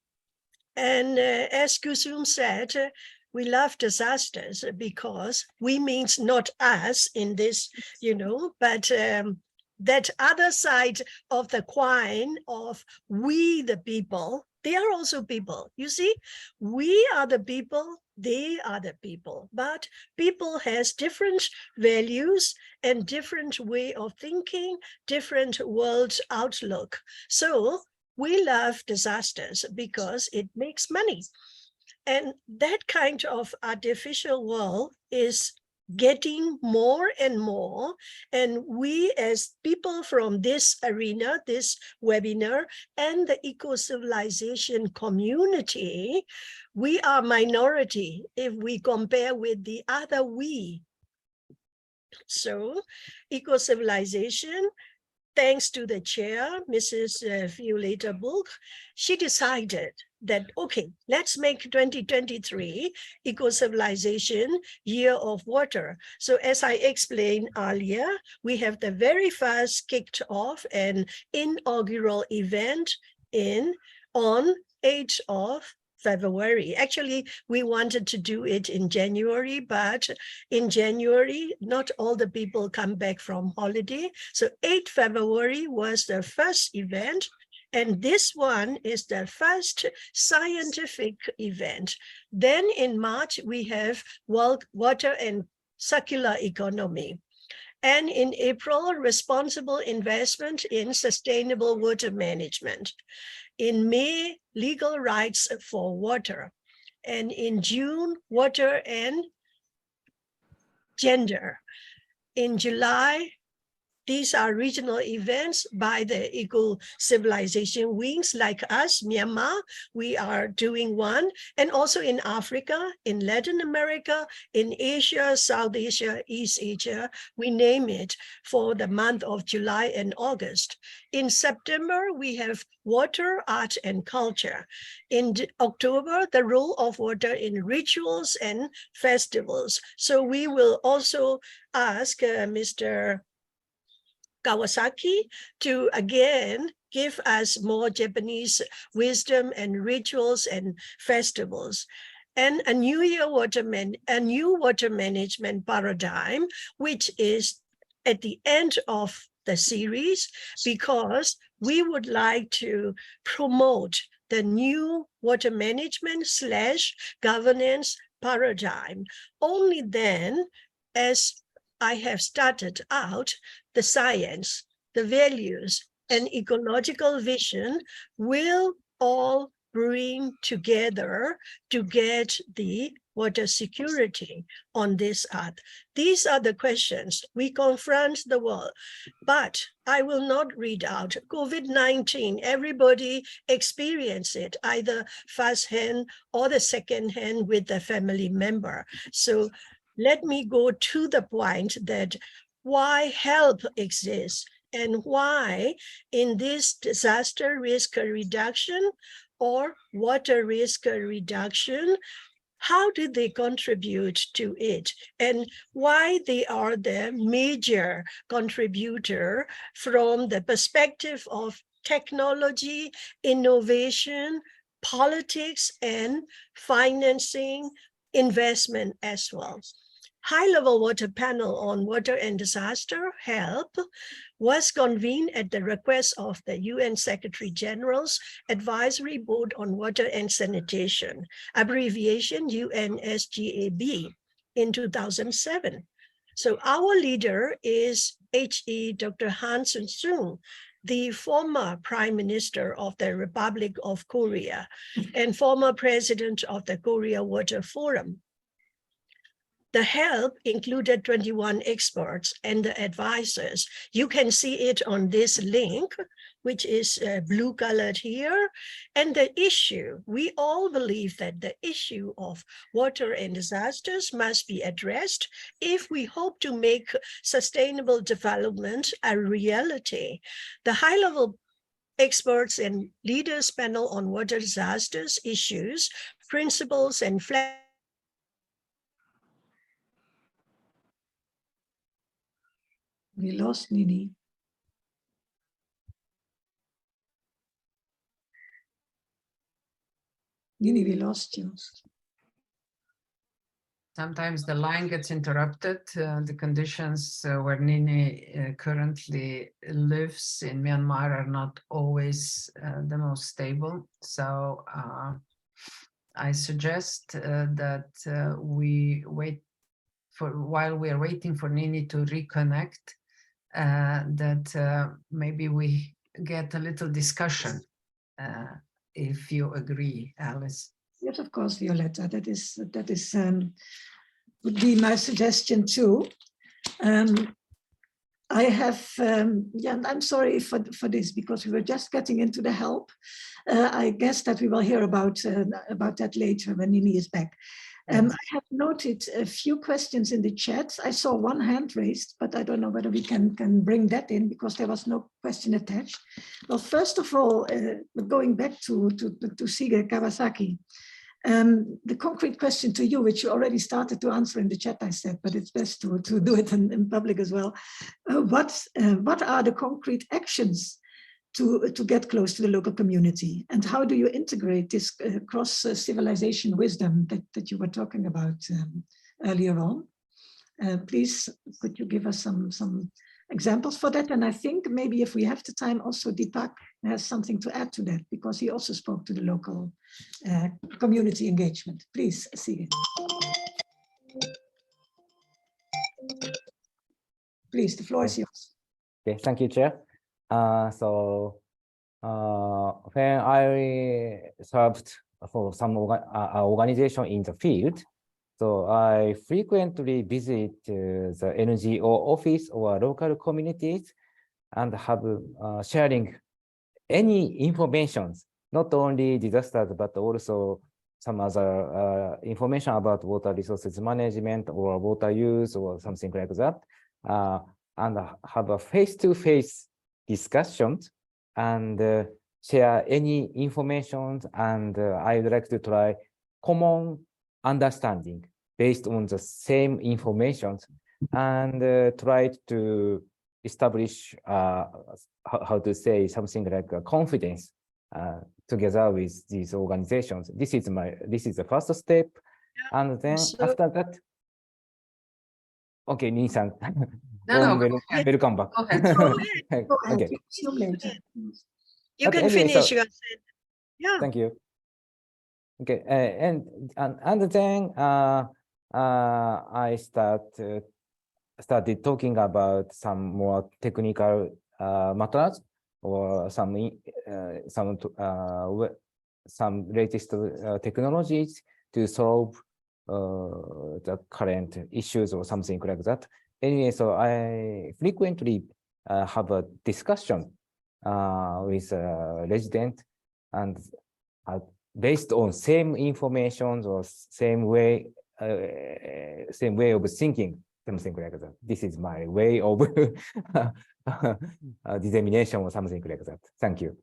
And as 𝐓𝐚𝐝 said, we love disasters because we means not us in this, but that other side of the coin of we the people, they are also people. You see, we are the people, they are the people, but people has different values and different way of thinking, different world outlook. So we love disasters because it makes money. And that kind of artificial world is getting more and more. And we as people from this arena, this webinar, and the eco-civilization community, we are minority if we compare with the other we. So eco-civilization, thanks to the chair, Mrs. Violeta Bulk, she decided that, okay, let's make 2023 Eco-Civilization Year of Water. So as I explained earlier, we have the very first kicked off an inaugural event on 8th of February. Actually, we wanted to do it in January, but in January, not all the people come back from holiday. So 8th February was the first event. And this one is the first scientific event. Then in March, we have water and circular economy. And in April, responsible investment in sustainable water management. In May, legal rights for water. And in June, water and gender. In July, these are regional events by the Eco-Civilization wings like us, Myanmar, we are doing one, and also in Africa, in Latin America, in Asia, South Asia, East Asia, we name it for the month of July and August. In September, we have water, art, and culture. In October, the role of water in rituals and festivals. So we will also ask Mr. Kawasaki to again give us more Japanese wisdom and rituals and festivals. And a new water management paradigm, which is at the end of the series, because we would like to promote the new water management / governance paradigm. Only then, as I have started out, the science, the values, and ecological vision will all bring together to get the water security on this earth. These are the questions we confront the world. But I will not read out COVID-19. Everybody experience it, either firsthand or the second hand with a family member. So let me go to the point that why help exists and why in this disaster risk reduction or water risk reduction, how did they contribute to it and why they are the major contributor from the perspective of technology, innovation, politics, and financing, investment as well. High-level water panel on water and disaster help was convened at the request of the UN Secretary General's Advisory Board on Water and Sanitation, abbreviation UNSGAB, in 2007. So our leader is Dr. Han Sun-soong, the former Prime Minister of the Republic of Korea and former President of the Korea Water Forum. The help included 21 experts and the advisors. You can see it on this link, which is blue colored here. And the issue, we all believe that the issue of water and disasters must be addressed if we hope to make sustainable development a reality. The high-level experts and leaders panel on water disasters issues, principles, and We lost Nini. Nini, we lost you. Sometimes the line gets interrupted. The conditions where Nini currently lives in Myanmar are not always the most stable. So I suggest that we wait while we are waiting for Nini to reconnect, that maybe we get a little discussion, if you agree, Alice. Yes, of course, Violetta. That is would be my suggestion too. I have, yeah, I'm sorry for this because we were just getting into the help. I guess that we will hear about that later when Nini is back. I have noted a few questions in the chat. I saw one hand raised, but I don't know whether we can bring that in because there was no question attached. Well, first of all, going back to 𝐓𝐚𝐻 Kawasaki, the concrete question to you, which you already started to answer in the chat, I said, but it's best to do it in public as well. What are the concrete actions to get close to the local community? And how do you integrate this cross-civilization wisdom that you were talking about earlier on? Please, could you give us some examples for that? And I think maybe if we have the time, also Deepak has something to add to that because he also spoke to the local community engagement. Please, 𝐓𝐚𝐻. Please, the floor is yours. Okay, thank you, Chair. When I served for some organization in the field, so I frequently visit the NGO office or local communities and have sharing any information, not only disasters, but also some other information about water resources management or water use or something like that, and have a face-to-face discussions and share any information. And I would like to try common understanding based on the same information and try to establish how to say something like a confidence together with these organizations. This is the first step. Yeah. And then after that, okay, Ni-san. Welcome back. Go ahead. Okay. You can finish. Yeah. Thank you. Okay, and then I started talking about some more technical matters or some latest technologies to solve the current issues or something like that. Anyway, so I frequently have a discussion with a resident, and based on same information or same way of thinking, something like that. This is my way of dissemination or something like that. Thank you.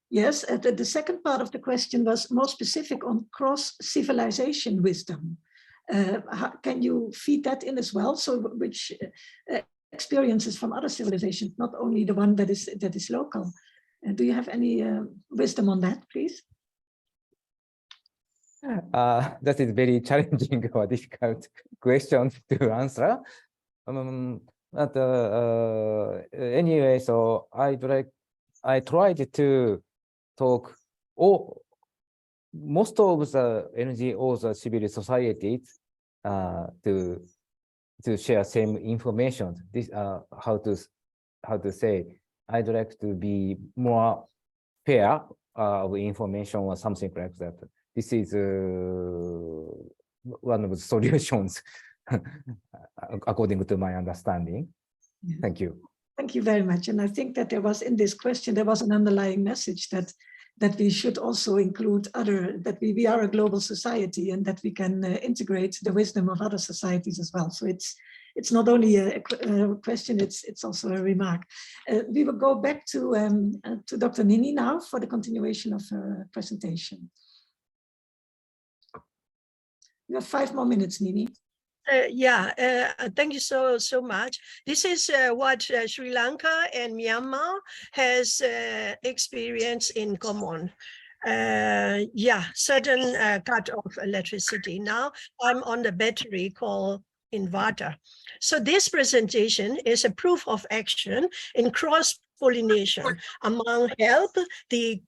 Yes, the second part of the question was more specific on cross-civilization wisdom. Can you feed that in as well? So which experiences from other civilizations, not only the one that is local. Do you have any wisdom on that, please? That is very challenging or difficult question to answer. But anyway, so I tried to talk most of the NGOs or civil societies to share same information. This how to say, I'd like to be more fair of information or something like that. This is one of the solutions according to my understanding. Yeah. Thank you. Thank you very much. And I think that there was in this question, there was an underlying message that we should also include that we are a global society and that we can integrate the wisdom of other societies as well. So it's not only a question, it's also a remark. We will go back to Dr. Nini now for the continuation of her presentation. You have 5 more minutes, Nini. Thank you so much. This is what Sri Lanka and Myanmar has experienced in common. Certain cut of electricity. Now I'm on the battery called inverter. So this presentation is a proof of action in cross-pollination among HELP, the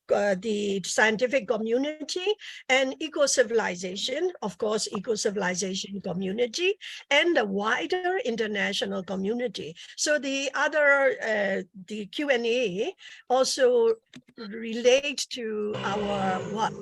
scientific community, and Ecocivilisation, of course, Ecocivilisation community, and the wider international community. So the other, the Q&A also relate to our work.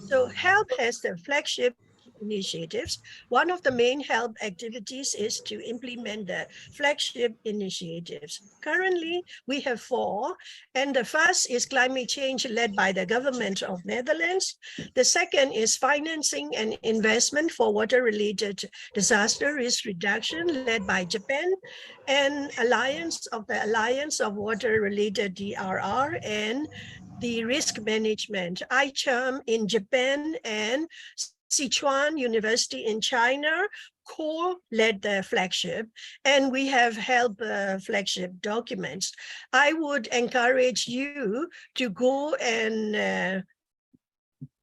So HELP has the flagship initiatives. One of the main HELP activities is to implement the flagship initiatives. Currently, we have 4, and the first is climate change led by the government of Netherlands. The second is financing and investment for water-related disaster risk reduction led by Japan, and Alliance of Water-Related DRR, and the risk management, 𝐖𝐚𝐝 in Japan and Sichuan University in China co-led the flagship, and we have helped flagship documents. I would encourage you to go and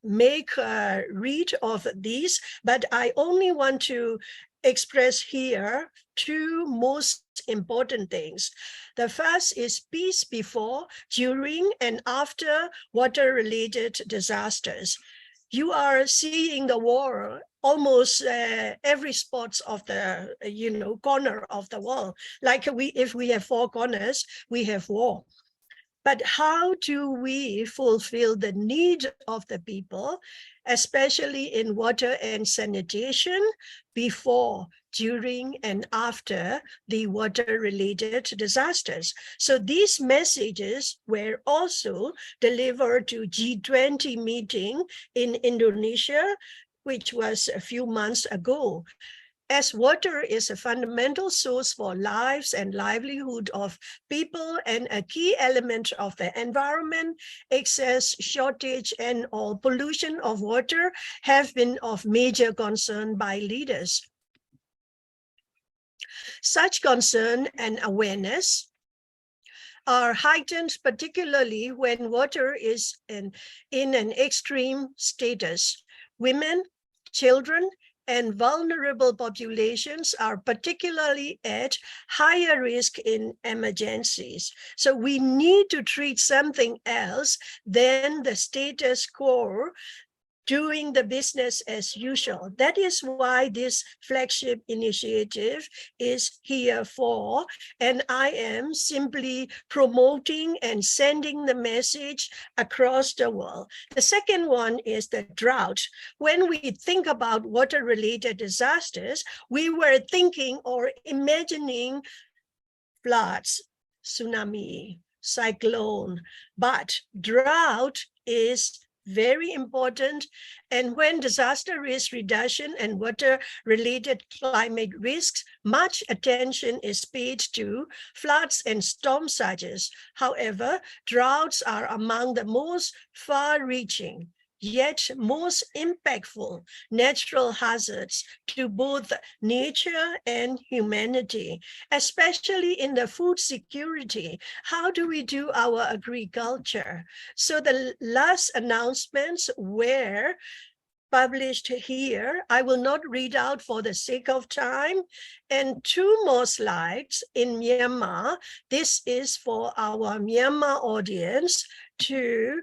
make a read of these, but I only want to express here 2 most important things. The first is peace before, during, and after water-related disasters. You are seeing the war almost every spot of the corner of the world. Like if we have 4 corners, we have war. But how do we fulfill the need of the people, especially in water and sanitation, before, during, and after the water-related disasters? So these messages were also delivered to G20 meeting in Indonesia, which was a few months ago. As water is a fundamental source for lives and livelihood of people and a key element of the environment, excess, shortage, and or pollution of water have been of major concern by leaders. Such concern and awareness are heightened, particularly when water is in an extreme status. Women, children, and vulnerable populations are particularly at higher risk in emergencies. So we need to treat something else than the status quo doing the business as usual. That is why this flagship initiative is here for, and I am simply promoting and sending the message across the world. The second one is the drought. When we think about water-related disasters, we were thinking or imagining floods, tsunami, cyclone, but drought is very important. And when disaster risk reduction and water-related climate risks, much attention is paid to floods and storm surges. However, droughts are among the most far-reaching, yet most impactful natural hazards to both nature and humanity, especially in the food security. How do we do our agriculture? So the last announcements were published here. I will not read out for the sake of time. And two more slides in Myanmar. This is for our Myanmar audience to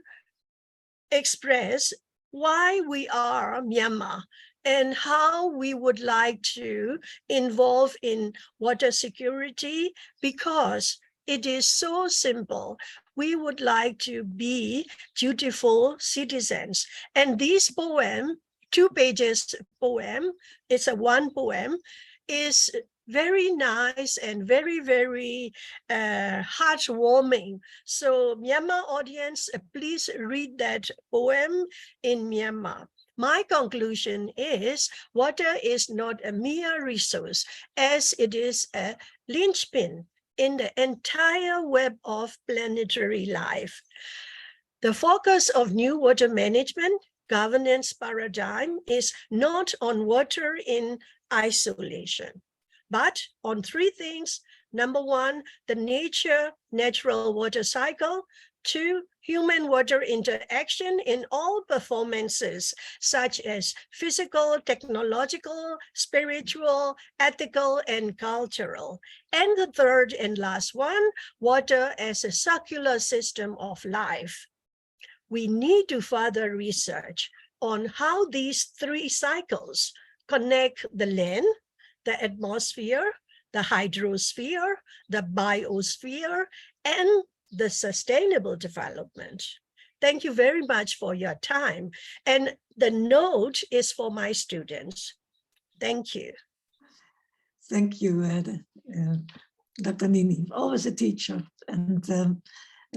express why we are Myanmar and how we would like to involve in water security, because it is so simple. We would like to be dutiful citizens. And this poem, 2 pages poem, it's a one poem, is very nice and very, very heartwarming. So Myanmar audience, please read that poem in Myanmar. My conclusion is water is not a mere resource, as it is a linchpin in the entire web of planetary life. The focus of new water management governance paradigm is not on water in isolation, but on 3 things. Number 1, the natural water cycle. 2, human water interaction in all performances, such as physical, technological, spiritual, ethical, and cultural. And the third and last one, water as a circular system of life. We need to further research on how these 3 cycles connect the land, the atmosphere, the hydrosphere, the biosphere, and the sustainable development. Thank you very much for your time. And the note is for my students. Thank you. Thank you, Dr. Nini, always a teacher and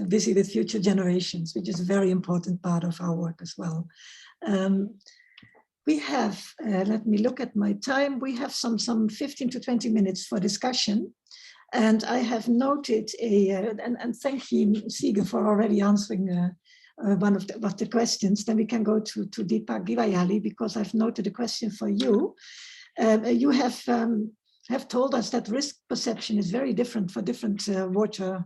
busy with future generations, which is a very important part of our work as well. We have, let me look at my time, we have some 15 to 20 minutes for discussion. And I have noted and thank you, 𝐓𝐚𝐿, for already answering one of the questions. Then we can go to Deepak Givayali, because I've noted a question for you. You have told us that risk perception is very different for different water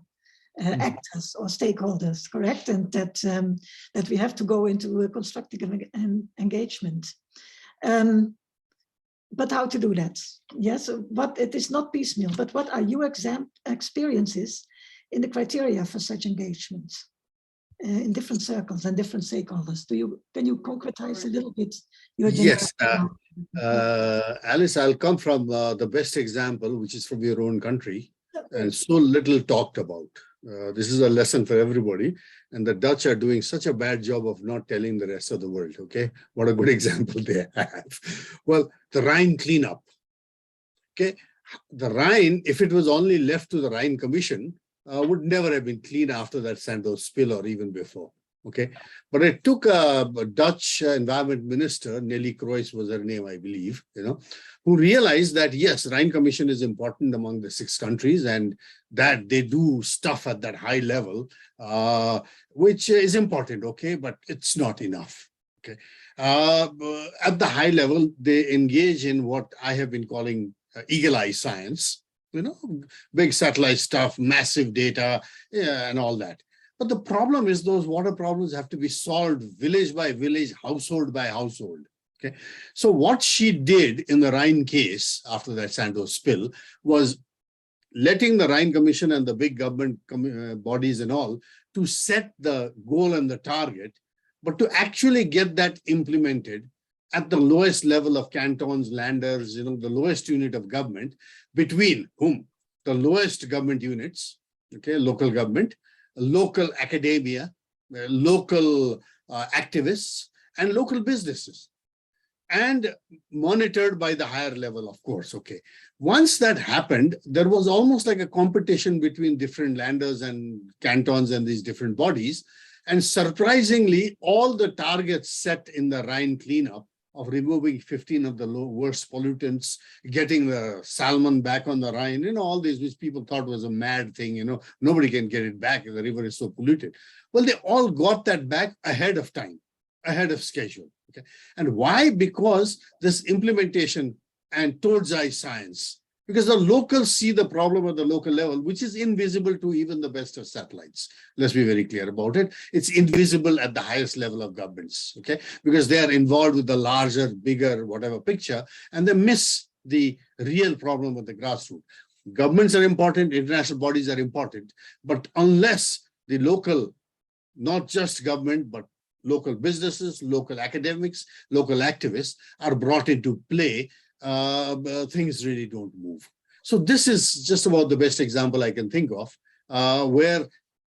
actors or stakeholders, correct? And that we have to go into a constructive engagement. But how to do that? Yes, but it is not piecemeal, but what are your experiences in the criteria for such engagements in different circles and different stakeholders? Can you concretize a little bit your Yes, Alice, I'll come from the best example, which is from your own country, and so little talked about. This is a lesson for everybody, and the Dutch are doing such a bad job of not telling the rest of the world, okay? What a good example they have. Well, the Rhine cleanup, okay? The Rhine, if it was only left to the Rhine Commission, would never have been clean after that Sandoz spill or even before, okay? But it took a Dutch environment minister, Nelly Kroijs was her name, I believe, who realized that, yes, Rhine Commission is important among the 6 countries and that they do stuff at that high level, which is important, okay, but it's not enough, okay? At the high level, they engage in what I have been calling eagle eye science, big satellite stuff, massive data, and all that. But the problem is those water problems have to be solved village by village, household by household. Okay, so what she did in the Rhine case after that Sandoz spill was letting the Rhine Commission and the big government bodies and all to set the goal and the target, But to actually get that implemented at the lowest level of cantons, landers, the lowest unit of government, between whom? The lowest government units, okay, local government, local academia, local activists, and local businesses, and monitored by the higher level, of course, okay. Once that happened, there was almost like a competition between different landers and cantons and these different bodies. And surprisingly, all the targets set in the Rhine cleanup of removing 15 of the worst pollutants, getting the salmon back on the Rhine, all these which people thought was a mad thing, nobody can get it back, the river is so polluted. Well, they all got that back ahead of time, ahead of schedule. Okay. And why? Because this implementation and 𝕤𝕢𝕢𝐿 science, because the locals see the problem at the local level, which is invisible to even the best of satellites. Let's be very clear about it. It's invisible at the highest level of governments, okay? Because they are involved with the larger, bigger, whatever picture, and they miss the real problem at the grassroots. Governments are important, international bodies are important, but unless the local, not just government, but local businesses, local academics, local activists are brought into play, things really don't move. So this is just about the best example I can think of, where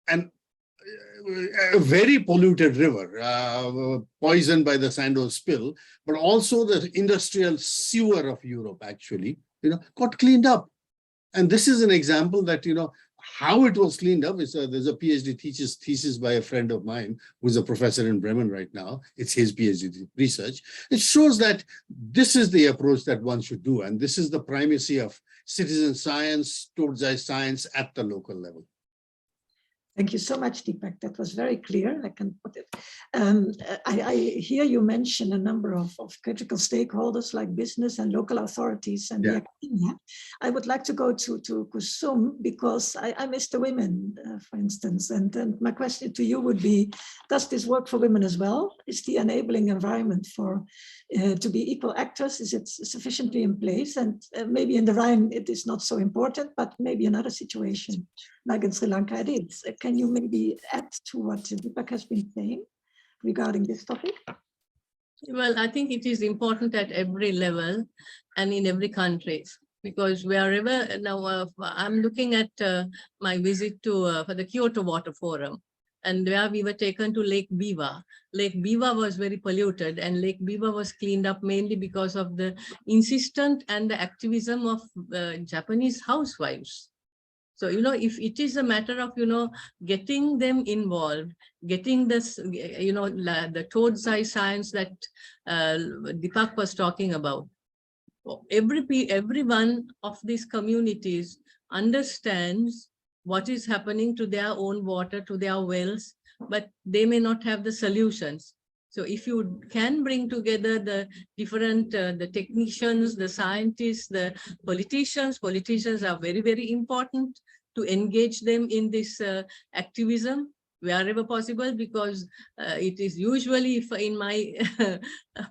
a very polluted river, poisoned by the Sandoz spill, but also the industrial sewer of Europe actually, got cleaned up. And this is an example that, how it was cleaned up is there's a PhD thesis by a friend of mine who's a professor in Bremen right now. It's his PhD research. It shows that this is the approach that one should do. And this is the primacy of citizen science, 𝕤𝕢𝕢𝐿 science at the local level. Thank you so much, Deepak. That was very clear. I can put it. I hear you mention a number of critical stakeholders like business and local authorities and the academia. I would like to go to 𝐓𝐚𝐝 because I miss the women, for instance. And my question to you would be, does this work for women as well? Is the enabling environment for to be equal actors, is it sufficiently in place? And maybe in the Rhine, it is not so important, but maybe another situation like in Sri Lanka it is. Can you maybe add to what Deepak has been saying regarding this topic? Well, I think it is important at every level and in every country, because wherever now I'm looking at my visit to for the Kyoto Water Forum, and where we were taken to Lake Biwa. Lake Biwa was very polluted, and Lake Biwa was cleaned up mainly because of the insistent and the activism of Japanese housewives. So, if it is a matter of, getting them involved, getting this, the 𝕤𝕢𝕢𝐿 science that Deepak was talking about, every one of these communities understands what is happening to their own water, to their wells, but they may not have the solutions. So if you can bring together the different, the technicians, the scientists, the politicians are very, very important to engage them in this activism wherever possible, because it is usually in my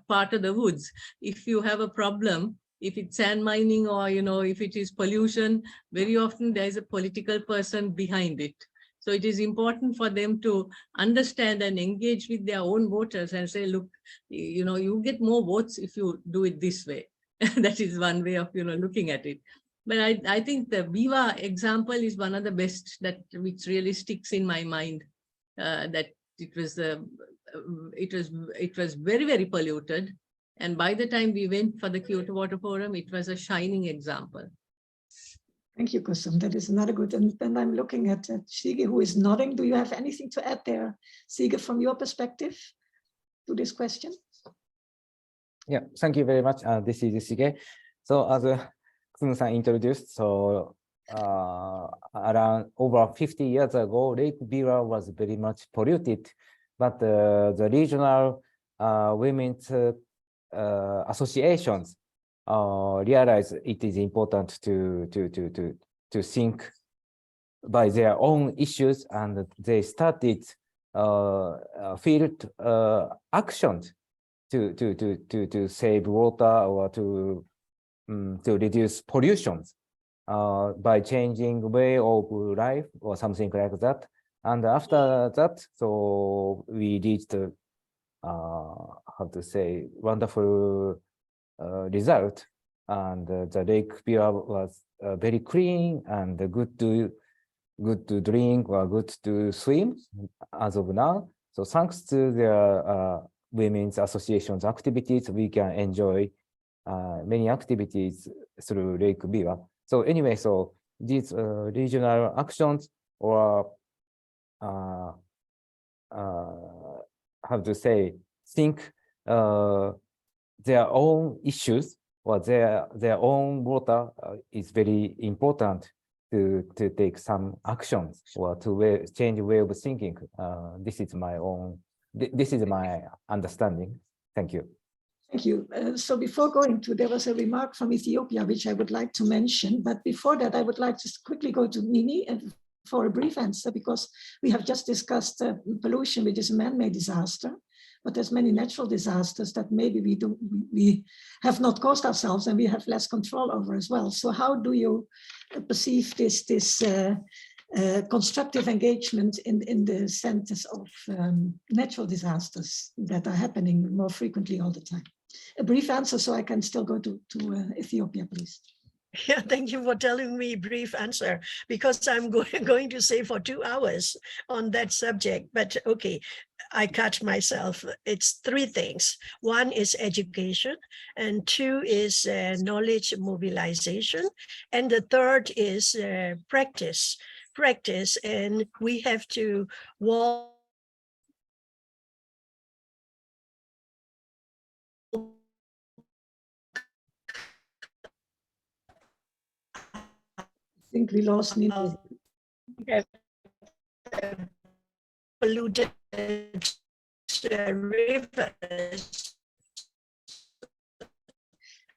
part of the woods, if you have a problem, if it's sand mining or, if it is pollution, very often there is a political person behind it. So it is important for them to understand and engage with their own voters and say, look, you get more votes if you do it this way. That is one way of, looking at it. But I think the Biwa example is one of the best which really sticks in my mind, that it was very, very polluted. And by the time we went for the Kyoto Water Forum, it was a shining example. Thank you, 𝐓𝐚𝐝. That is another good. And then I'm looking at 𝐶𝐞, who is nodding. Do you have anything to add there, 𝐶𝐞, from your perspective to this question? Yeah, thank you very much. This is 𝐶𝐞. So as 𝐓𝐚-san introduced, so around over 50 years ago, Lake Biwa was very much polluted, but the regional women's associations realize it is important to think by their own issues, and they started field actions to save water or to reduce pollution by changing way of life or something like that. And after that, so we reached how to say, wonderful result. And the lake beer was very clean and good to drink or good to swim as of now. So thanks to their women's associations activities, we can enjoy many activities through Lake Biwa. So anyway, so these regional actions or how to say, think their own issues or their own water is very important to take some actions or to change way of thinking. This is my own. This is my understanding. Thank you. Thank you. So before going to, there was a remark from Ethiopia, which I would like to mention. But before that, I would like to quickly go to Nini and for a brief answer, because we have just discussed pollution, which is a man-made disaster. But there's many natural disasters that maybe we have not caused ourselves and we have less control over as well. So how do you perceive this constructive engagement in the centers of natural disasters that are happening more frequently all the time? A brief answer so I can still go to Ethiopia, please. Yeah, thank you for telling me brief answer, because I'm going to say for 2 hours on that subject, but okay, I cut myself. It's 3 things. 1 is education, and 2 is knowledge mobilization, and the 3rd is practice, and we have to walk I think we lost Nini. polluted rivers.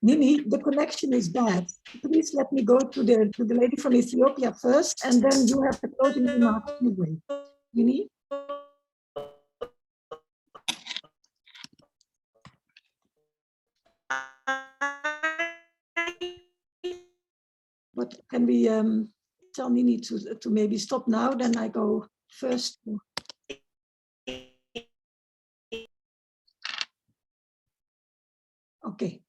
Nini, the connection is bad. Please let me go to the lady from Ethiopia first, and then you have the closing remarks anyway. Nini? But can we tell Nini to maybe stop now? Then I go first. Okay.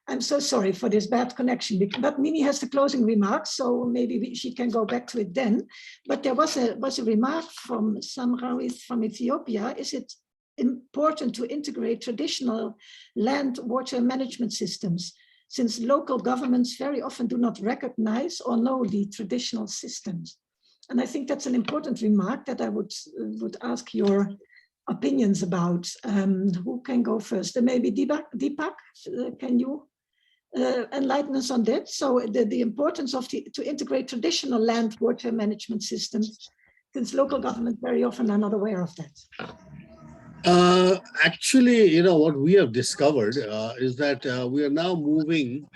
I'm so sorry for this bad connection, but Nini has the closing remarks, so maybe she can go back to it then. But there was a remark from Samrawith from Ethiopia. Is it important to integrate traditional land water management systems, since local governments very often do not recognize or know the traditional systems? And I think that's an important remark that I would ask your opinions about. Who can go first? Maybe Deepak, can you enlighten us on that? So the importance of to integrate traditional land water management systems, since local governments very often are not aware of that. Actually, what we have discovered is that we are now moving,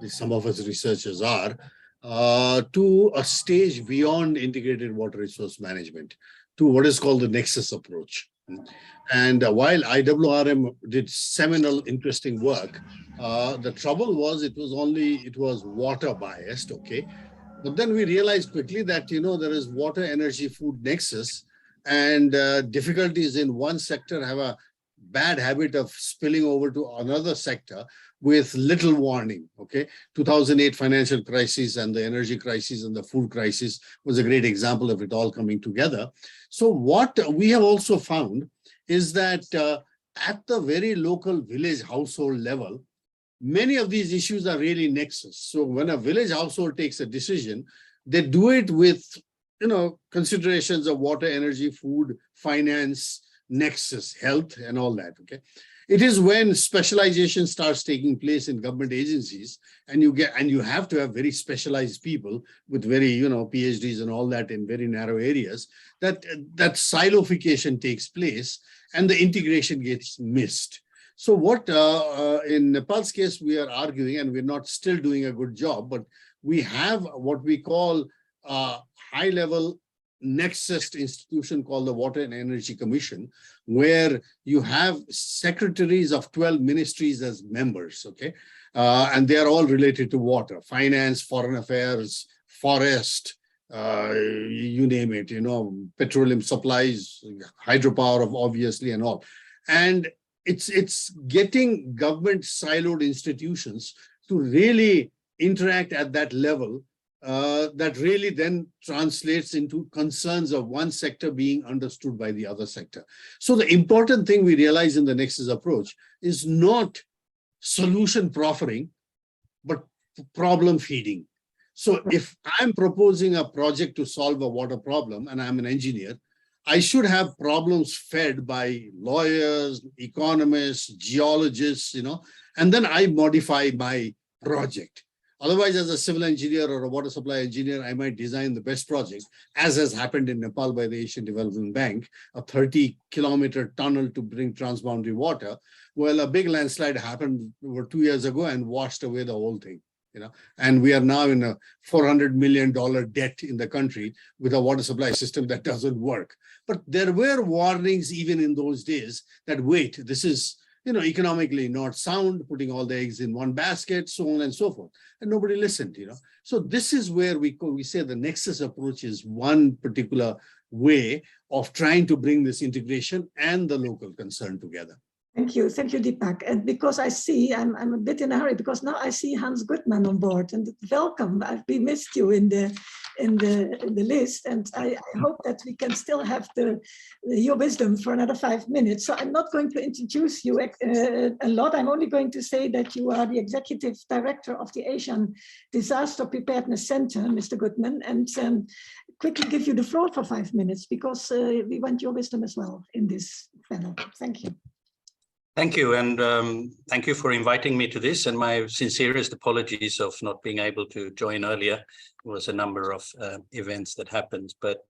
some of us researchers are, to a stage beyond integrated water resource management, to what is called the nexus approach. And while IWRM did seminal, interesting work, the trouble was it was water biased, okay? But then we realized quickly that, there is water, energy, food nexus, and difficulties in one sector have a bad habit of spilling over to another sector with little warning, okay? 2008 financial crisis and the energy crisis and the food crisis was a great example of it all coming together. So what we have also found is that at the very local village household level, many of these issues are really nexus. So when a village household takes a decision, they do it with considerations of water, energy, food, finance, nexus, health, and all that, okay? It is when specialization starts taking place in government agencies, and you have to have very specialized people with very, PhDs and all that in very narrow areas, that siloification takes place and the integration gets missed. So what in Nepal's case we are arguing, and we're not still doing a good job, but we have what we call a high-level nexus institution called the Water and Energy Commission, where you have secretaries of 12 ministries as members, okay? And they're all related to water, finance, foreign affairs, forest, you name it, petroleum supplies, hydropower, obviously, and all. And it's getting government siloed institutions to really interact at that level that really then translates into concerns of one sector being understood by the other sector. So the important thing we realize in the Nexus approach is not solution proffering, but problem feeding. So if I'm proposing a project to solve a water problem and I'm an engineer, I should have problems fed by lawyers, economists, geologists, and then I modify my project. Otherwise, as a civil engineer or a water supply engineer, I might design the best project, as has happened in Nepal by the Asian Development Bank, a 30-kilometer tunnel to bring transboundary water. Well, a big landslide happened over 2 years ago and washed away the whole thing. And we are now in a $400 million debt in the country with a water supply system that doesn't work. But there were warnings even in those days that, wait, this is economically not sound, putting all the eggs in one basket, so on and so forth. And nobody listened, So this is where we say the Nexus approach is one particular way of trying to bring this integration and the local concern together. Thank you, Deepak. And because I see, I'm a bit in a hurry because now I see Hans Gutmann on board. And welcome. We missed you in the list, and I hope that we can still have your wisdom for another 5 minutes. So I'm not going to introduce you a lot. I'm only going to say that you are the executive director of the Asian Disaster Preparedness Center, Mr. Gutmann, and quickly give you the floor for 5 minutes because we want your wisdom as well in this panel. Thank you. Thank you, and thank you for inviting me to this, and my sincerest apologies of not being able to join earlier. There was a number of events that happened, but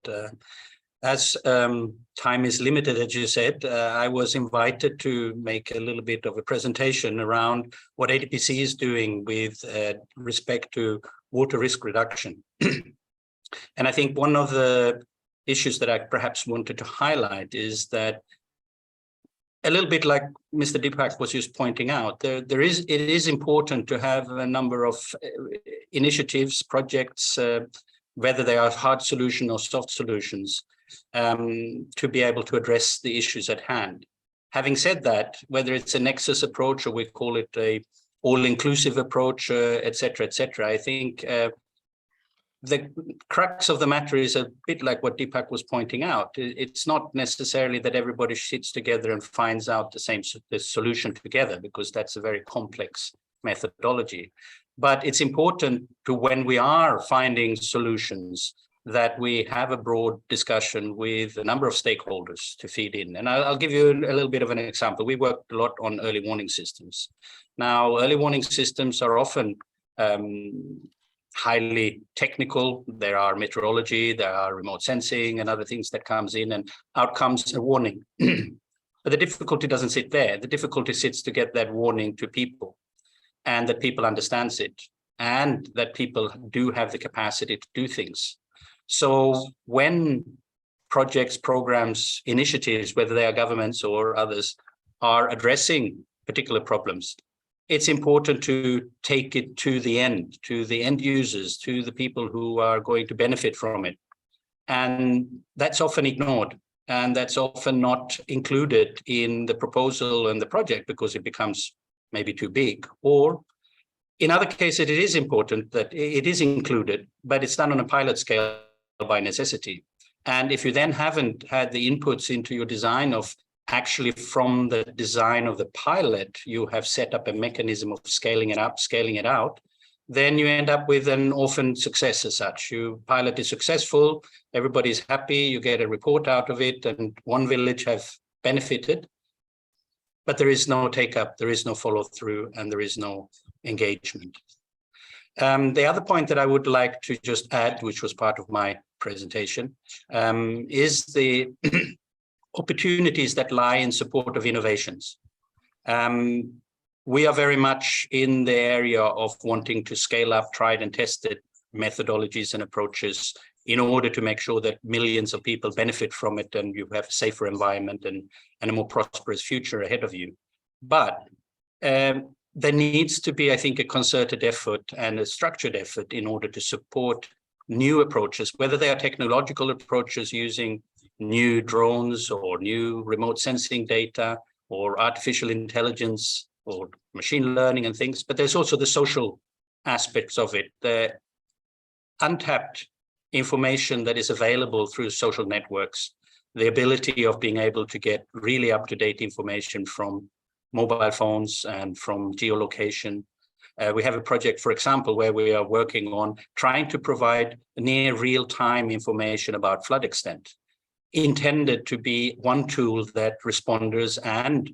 as time is limited, as you said, I was invited to make a little bit of a presentation around what ADPC is doing with respect to water risk reduction. And I think one of the issues that I perhaps wanted to highlight is that a little bit like Mr. Deepak was just pointing out, it is important to have a number of initiatives, projects, whether they are hard solutions or soft solutions, to be able to address the issues at hand. Having said that, whether it's a Nexus approach or we call it a all-inclusive approach, et cetera, I think the crux of the matter is a bit like what Deepak was pointing out. It's not necessarily that everybody sits together and finds out the solution together, because that's a very complex methodology. But it's important to, when we are finding solutions, that we have a broad discussion with a number of stakeholders to feed in. And I'll give you a little bit of an example. We worked a lot on early warning systems. Now, early warning systems are often highly technical. There are meteorology, there are remote sensing and other things that comes in, and out comes a warning. But the difficulty doesn't sit there. The difficulty sits to get that warning to people, and that people understands it, and that people do have the capacity to do things. So when projects, programs, initiatives, whether they are governments or others, are addressing particular problems, it's important to take it to the end users, to the people who are going to benefit from it. And that's often ignored, and that's often not included in the proposal and the project because it becomes maybe too big. Or in other cases, it is important that it is included, but it's done on a pilot scale by necessity. And if you then haven't had the inputs into your design of actually from the design of the pilot, you have set up a mechanism of scaling it up, scaling it out, then you end up with an orphan success as such. Your pilot is successful, everybody's happy, you get a report out of it, and one village have benefited, but there is no take-up, there is no follow-through, and there is no engagement. The other point that I would like to just add, which was part of my presentation, is the opportunities that lie in support of innovations. We are very much in the area of wanting to scale up tried and tested methodologies and approaches in order to make sure that millions of people benefit from it and you have a safer environment and a more prosperous future ahead of you. But there needs to be, I think, a concerted effort and a structured effort in order to support new approaches, whether they are technological approaches using new drones or new remote sensing data, or artificial intelligence or machine learning and things, but there's also the social aspects of it, the untapped information that is available through social networks, the ability of being able to get really up-to-date information from mobile phones and from geolocation. We have a project, for example, where we are working on trying to provide near real-time information about flood extent, intended to be one tool that responders and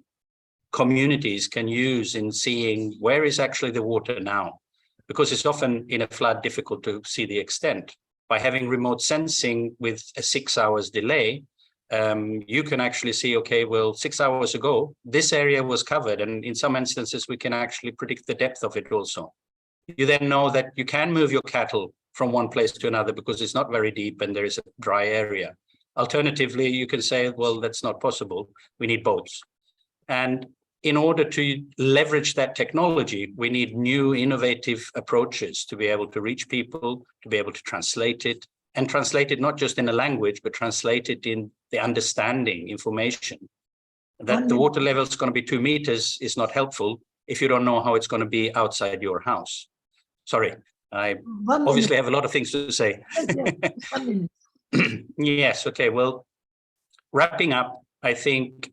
communities can use in seeing where is actually the water now, because it's often in a flood difficult to see the extent. By having remote sensing with a 6 hours delay, you can actually see, okay, well, 6 hours ago, this area was covered. And in some instances, we can actually predict the depth of it also. You then know that you can move your cattle from one place to another because it's not very deep and there is a dry area. Alternatively, you can say, well, that's not possible. We need boats. And in order to leverage that technology, we need new innovative approaches to be able to reach people, to be able to translate it, and translate it not just in a language, but translate it in the understanding information. That the water level is going to be 2 meters is not helpful if you don't know how it's going to be outside your house. Sorry, I obviously have a lot of things to say. Yes, okay, well, wrapping up, I think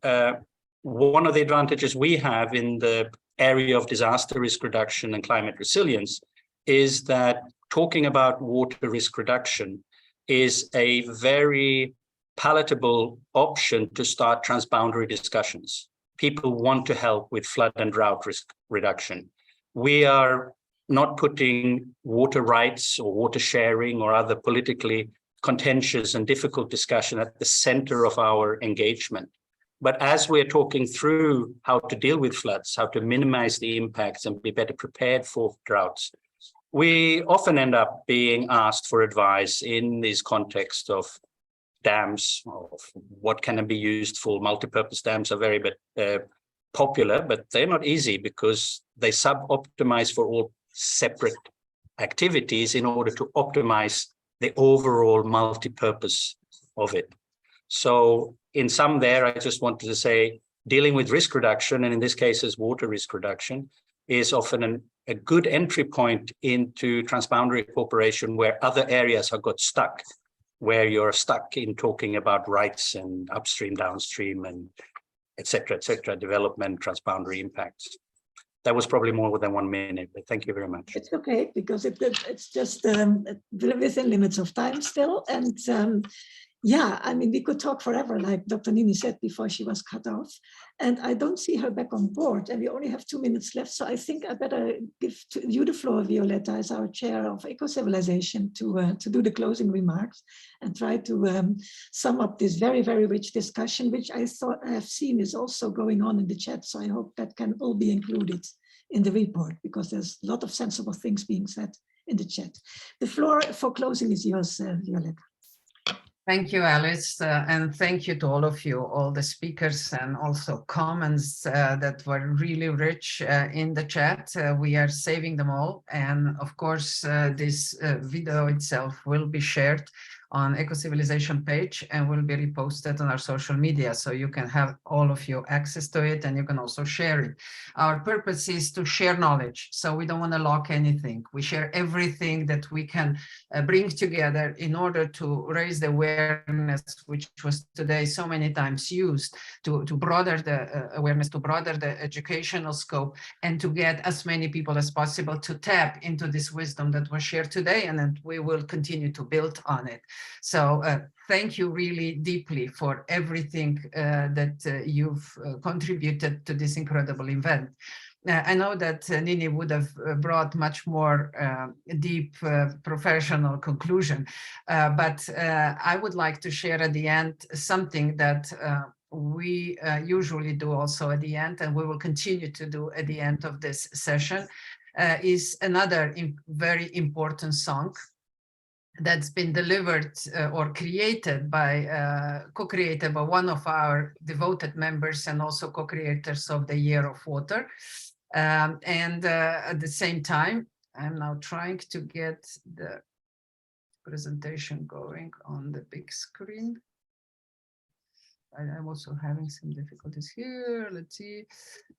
one of the advantages we have in the area of disaster risk reduction and climate resilience is that talking about water risk reduction is a very palatable option to start transboundary discussions. People want to help with flood and drought risk reduction. We are not putting water rights or water sharing or other politically contentious and difficult discussion at the center of our engagement. But as we're talking through how to deal with floods, how to minimize the impacts and be better prepared for droughts, we often end up being asked for advice in this context of dams, of what can be used for. Multi-purpose dams are very popular, but they're not easy because they sub-optimize for all separate activities in order to optimize the overall multi-purpose of it. So in sum there, I just wanted to say, dealing with risk reduction, and in this case is water risk reduction, is often a good entry point into transboundary cooperation where other areas have got stuck, where you're stuck in talking about rights and upstream, downstream, and et cetera, development, transboundary impacts. That was probably more than 1 minute, but thank you very much. It's okay, because it's just within limits of time still. And yeah, I mean, we could talk forever, like Dr. Nini said before she was cut off. And I don't see her back on board, and we only have 2 minutes left. So I think I better give you the floor, Violetta, as our chair of Ecocivilisation, to do the closing remarks and try to sum up this very, very rich discussion, which I have seen is also going on in the chat. So I hope that can all be included in the report, because there's a lot of sensible things being said in the chat. The floor for closing is yours, Violetta. Thank you, Alice, and thank you to all of you, all the speakers, and also comments that were really rich in the chat. We are saving them all, and of course, this video itself will be shared on Ecocivilisation page and will be reposted on our social media, so you can have all of you access to it, and you can also share it. Our purpose is to share knowledge, so we don't want to lock anything. We share everything that we can bring together in order to raise the awareness, which was today so many times used, to broaden the awareness, to broaden the educational scope, and to get as many people as possible to tap into this wisdom that was shared today, and then we will continue to build on it. So thank you really deeply for everything that you've contributed to this incredible event. I know that Nini would have brought much more deep professional conclusion, but I would like to share at the end something that we usually do also at the end, and we will continue to do at the end of this session, is another very important song that's been delivered or created by, co-created by one of our devoted members and also co-creators of the Year of Water. And at the same time, I'm now trying to get the presentation going on the big screen. I'm also having some difficulties here. Let's see.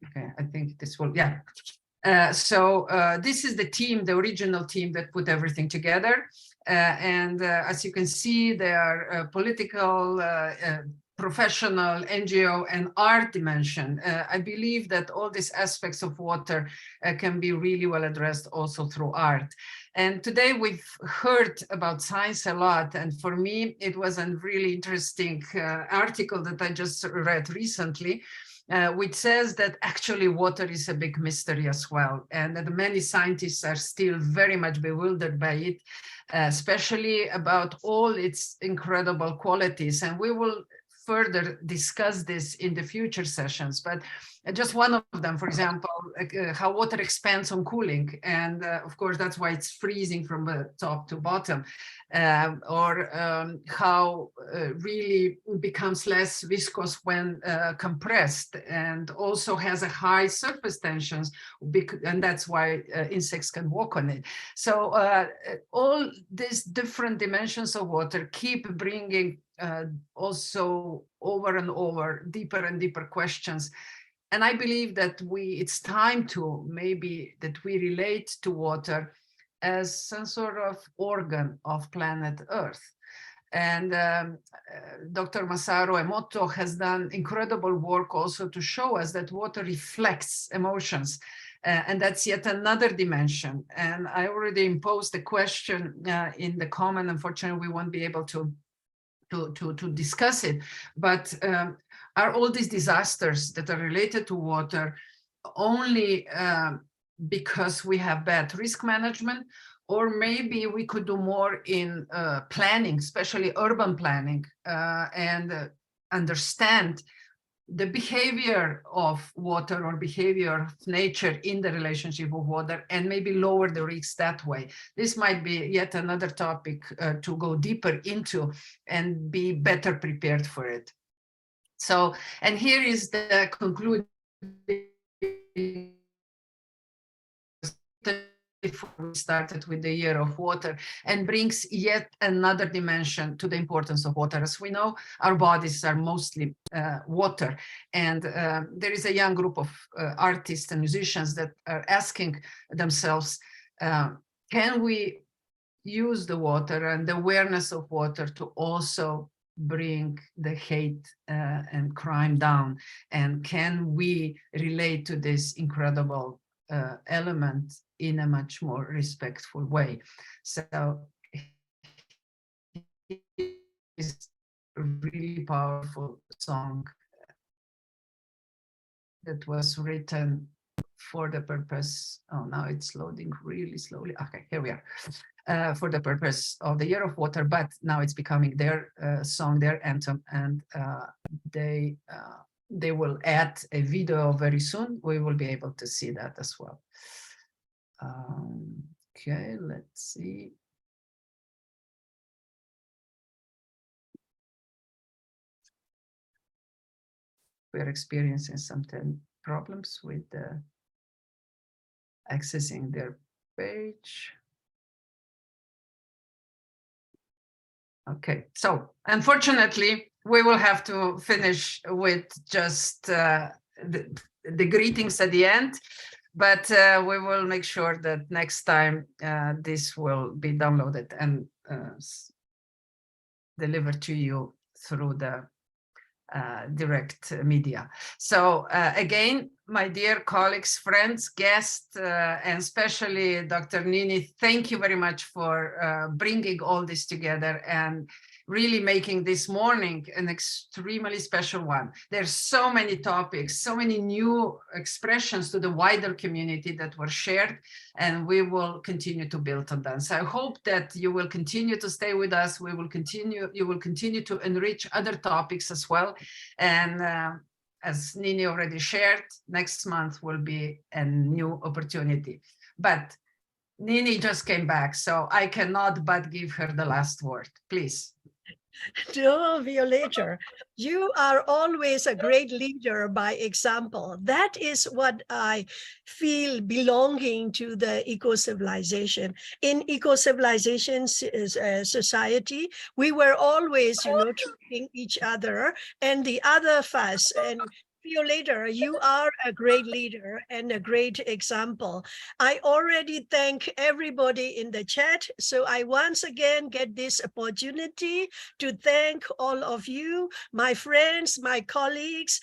Okay, I think this will, yeah. So this is the team, the original team that put everything together. And as you can see, there are political, professional, NGO, and art dimension. I believe that all these aspects of water can be really well addressed also through art. And today we've heard about science a lot. And for me, it was a really interesting article that I just read recently, which says that actually water is a big mystery as well. And that many scientists are still very much bewildered by it, especially about all its incredible qualities. And we will further discuss this in the future sessions, but just one of them, for example, how water expands on cooling. And of course, that's why it's freezing from the top to bottom, or how really becomes less viscous when compressed, and also has a high surface tensions, and that's why insects can walk on it. So all these different dimensions of water keep bringing also over and over deeper and deeper questions. And I believe that it's time to maybe that we relate to water as some sort of organ of planet Earth. And Dr. Masaru Emoto has done incredible work also to show us that water reflects emotions. And that's yet another dimension. And I already imposed the question in the comment. Unfortunately, we won't be able to discuss it, but are all these disasters that are related to water only because we have bad risk management, or maybe we could do more in planning, especially urban planning, and understand the behavior of water or behavior of nature in the relationship of water, and maybe lower the risks that way. This might be yet another topic to go deeper into and be better prepared for it. So, and here is the conclusion before we started with the year of water, and brings yet another dimension to the importance of water. As we know, our bodies are mostly water, and there is a young group of artists and musicians that are asking themselves, can we use the water and the awareness of water to also bring the hate and crime down? And can we relate to this incredible element in a much more respectful way? So it's a really powerful song that was written for the purpose, oh, now it's loading really slowly. Okay, here we are. For the purpose of the Year of Water, but now it's becoming their song, their anthem, and they will add a video very soon. We will be able to see that as well. Okay, let's see. We're experiencing some problems with accessing their page. Okay, so unfortunately, we will have to finish with just the greetings at the end, but we will make sure that next time this will be downloaded and delivered to you through the direct media. So again, my dear colleagues, friends, guests, and especially Dr. Nini, thank you very much for bringing all this together and really making this morning an extremely special one. There's so many topics, so many new expressions to the wider community that were shared, and we will continue to build on them. So I hope that you will continue to stay with us. You will continue to enrich other topics as well. And as Nini already shared, next month will be a new opportunity. But Nini just came back, so I cannot but give her the last word, please. No, Violator, you are always a great leader by example. That is what I feel belonging to the eco-civilization. In eco-civilization society, we were always, treating each other and the other fuss. And Violator, you are a great leader and a great example. I already thank everybody in the chat. So I once again get this opportunity to thank all of you, my friends, my colleagues.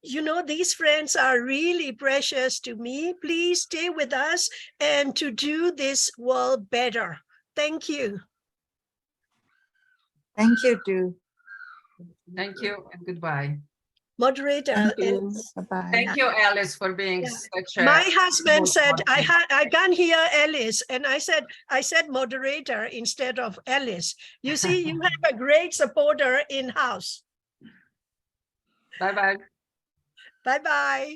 These friends are really precious to me. Please stay with us and to do this world better. Thank you. Thank you, too. Thank you and goodbye. Moderator. Thank you. Bye-bye. Thank you, Alice, for being Yeah. such a. My husband good said, partner. I can't hear Alice. And I said moderator instead of Alice. You see, you have a great supporter in-house. Bye-bye. Bye-bye.